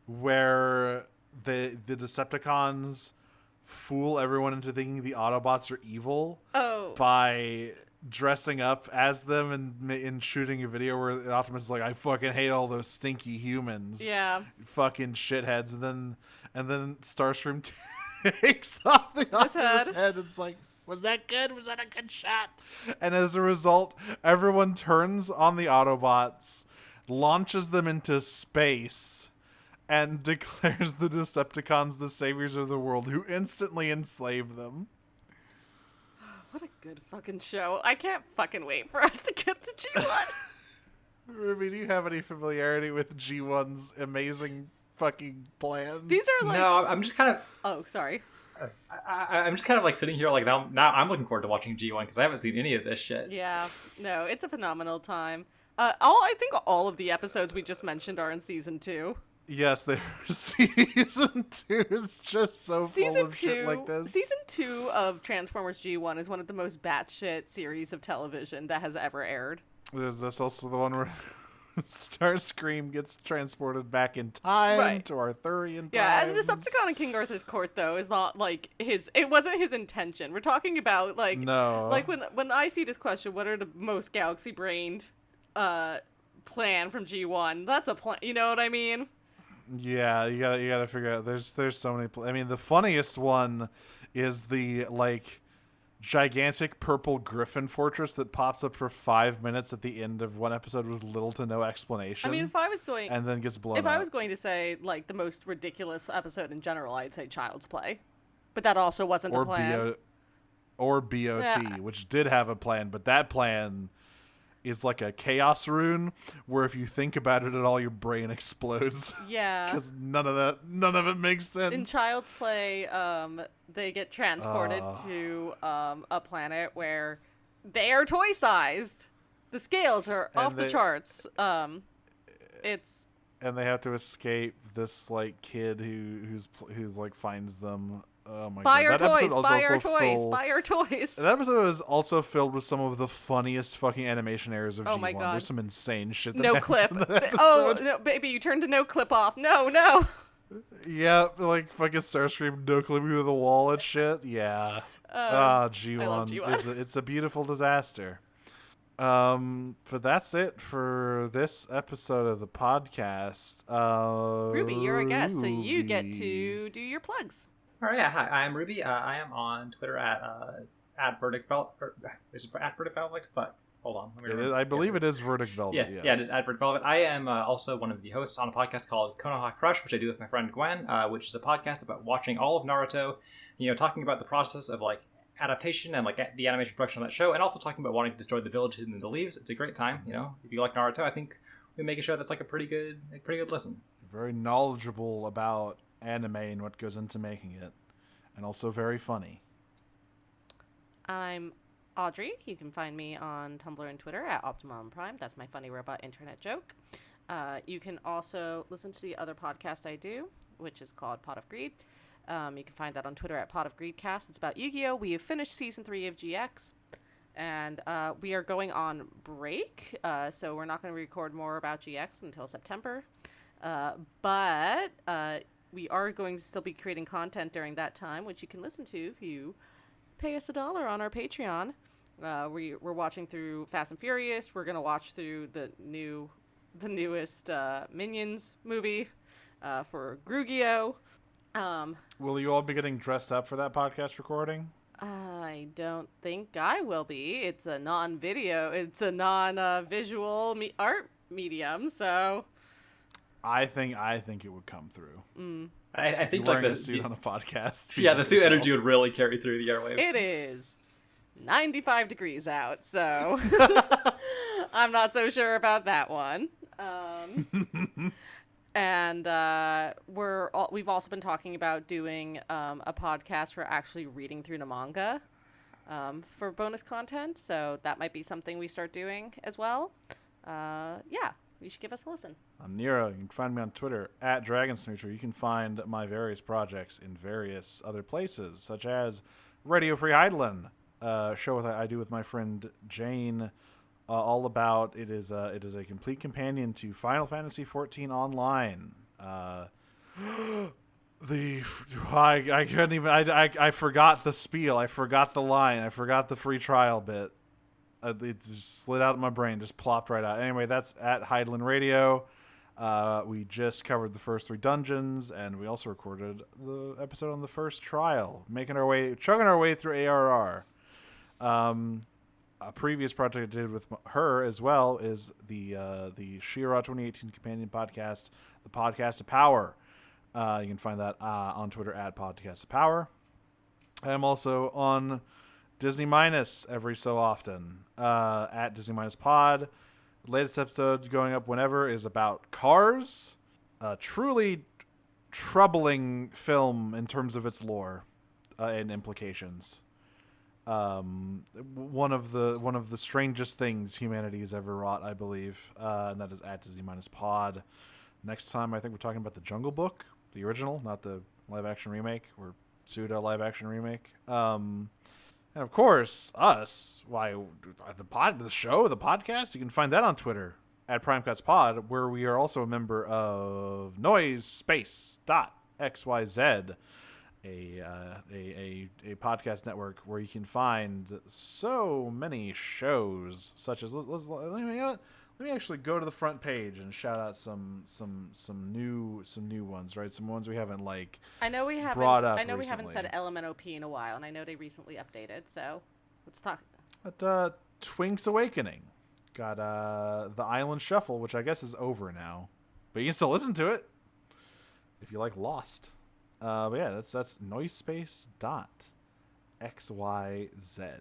where the Decepticons fool everyone into thinking the Autobots are evil by dressing up as them and shooting a video where Optimus is like, I fucking hate all those stinky humans. Yeah. Fucking shitheads. And then Starscream takes off the Optimus head. It's like, was that good? Was that a good shot? And as a result, everyone turns on the Autobots, launches them into space, and declares the Decepticons the saviors of the world, who instantly enslave them. What a good fucking show. I can't fucking wait for us to get to G1. Ruby, do you have any familiarity with G1's amazing fucking plans? These are like... No, I'm just kind of... Oh, sorry. I'm just kind of like sitting here like now I'm looking forward to watching G1 because I haven't seen any of this shit. Yeah. No, it's a phenomenal time. I think all of the episodes we just mentioned are in season 2. Yes, season 2 is just so full of shit like this. Season 2 of Transformers G1 is one of the most batshit series of television that has ever aired. There's this also the one where Starscream gets transported back in time to Arthurian times. Yeah, and the Decepticon in King Arthur's court though is not like it wasn't his intention. We're talking about like when I see this question, what are the most galaxy brained plan from G1? That's a plan, you know what I mean? Yeah, you gotta figure out. There's so many. I mean, the funniest one is the like gigantic purple griffin fortress that pops up for 5 minutes at the end of one episode with little to no explanation. I mean, if I was going to say like the most ridiculous episode in general, I'd say Child's Play, but that also wasn't the plan. Or BOT, which did have a plan, but that plan is like a chaos rune where if you think about it at all, your brain explodes. Yeah. Because none of it makes sense. In Child's Play, they get transported to a planet where they are toy-sized. The scales are off the charts. And they have to escape this like kid who's like finds them. Oh my buy god! Buy our toys. That episode is also filled with some of the funniest fucking animation errors of G1. My god! There's some insane shit. No clip. Oh no, baby, you turned to no clip off. No. Yeah, like fucking Starscream no clipping through the wall and shit. Yeah. G1. I love G1. It's a beautiful disaster. But that's it for this episode of the podcast. Ruby, you're a guest, so you get to do your plugs. All right, hi, I'm Ruby. I am on Twitter at Verdict Velvet. Is it at Verdict Velvet? Fuck. Hold on. I believe it is Verdict Velvet. Yeah, it is at Verdict Velvet. I am also one of the hosts on a podcast called Konoha Crush, which I do with my friend Gwen, which is a podcast about watching all of Naruto. Talking about the process of like adaptation and like the animation production of that show, and also talking about wanting to destroy the village hidden in the leaves. It's a great time. If you like Naruto, I think we make a show that's like a pretty good listen. Very knowledgeable about anime and what goes into making it, and also very funny. I'm Audrey. You can find me on Tumblr and Twitter at Optimum Prime. That's my funny robot internet joke. You can also listen to the other podcast I do, which is called Pot of Greed. You can find that on Twitter at Pot of Greedcast. It's about Yu-Gi-Oh! We have finished season 3 of GX, and we are going on break, so we're not going to record more about GX until September. But we are going to still be creating content during that time, which you can listen to if you pay us $1 on our Patreon. We're watching through Fast and Furious. We're going to watch through the newest Minions movie for Grugio. Will you all be getting dressed up for that podcast recording? I don't think I will be. It's a non-visual art medium, so I think it would come through. I think like the suit on a podcast. Yeah, the suit energy would really carry through the airwaves. It is 95 degrees out, so I'm not so sure about that one. And we've also been talking about doing a podcast for actually reading through the manga for bonus content, so that might be something we start doing as well. You should give us a listen. I'm Nero. You can find me on Twitter at DragonsNeutral. You can find my various projects in various other places, such as Radio Free Heidelin, a show I do with my friend Jane. All about it is a complete companion to Final Fantasy XIV Online. The I couldn't even. I forgot the spiel. I forgot the line. I forgot the free trial bit. It just slid out of my brain. Just plopped right out. Anyway, that's at Heidelin Radio. We just covered the first 3 dungeons, and we also recorded the episode on the first trial, chugging our way through ARR. A previous project I did with her as well is the She-Ra 2018 companion podcast, the Podcast of Power. You can find that on Twitter at Podcast of Power. I'm also on Disney Minus every so often at Disney Minus Pod. Latest episode going up whenever is about Cars, a truly troubling film in terms of its lore and implications. One of the strangest things humanity has ever wrought, I believe, and that is at Disney Minus Pod. Next time, I think we're talking about the Jungle Book, the original, not the live action remake or pseudo live action remake. And of course, us. Why the podcast? You can find that on Twitter at PrimeCutsPod, where we are also a member of NoiseSpace.xyz, a podcast network where you can find so many shows, such as let me actually go to the front page and shout out some new ones, right? Some ones we haven't I know we haven't brought up we haven't recently. said LMNOP in a while, and I know they recently updated, so let's talk. But Twink's Awakening got the Island Shuffle, which I guess is over now, but you can still listen to it if you like Lost. But yeah, that's noisespace.xyz.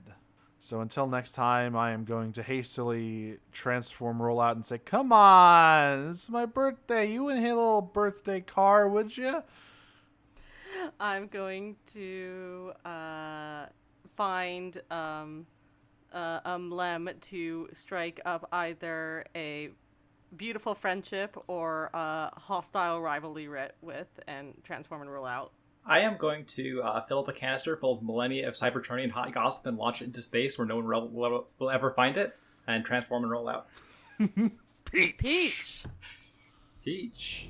So until next time, I am going to hastily transform roll out and say, come on, it's my birthday. You wouldn't hit a little birthday car, would you? I'm going to find Lem to strike up either a beautiful friendship or a hostile rivalry with and transform and roll out. I am going to fill up a canister full of millennia of Cybertronian hot gossip and launch it into space where no one will ever find it, and transform and roll out. Peach! Peach.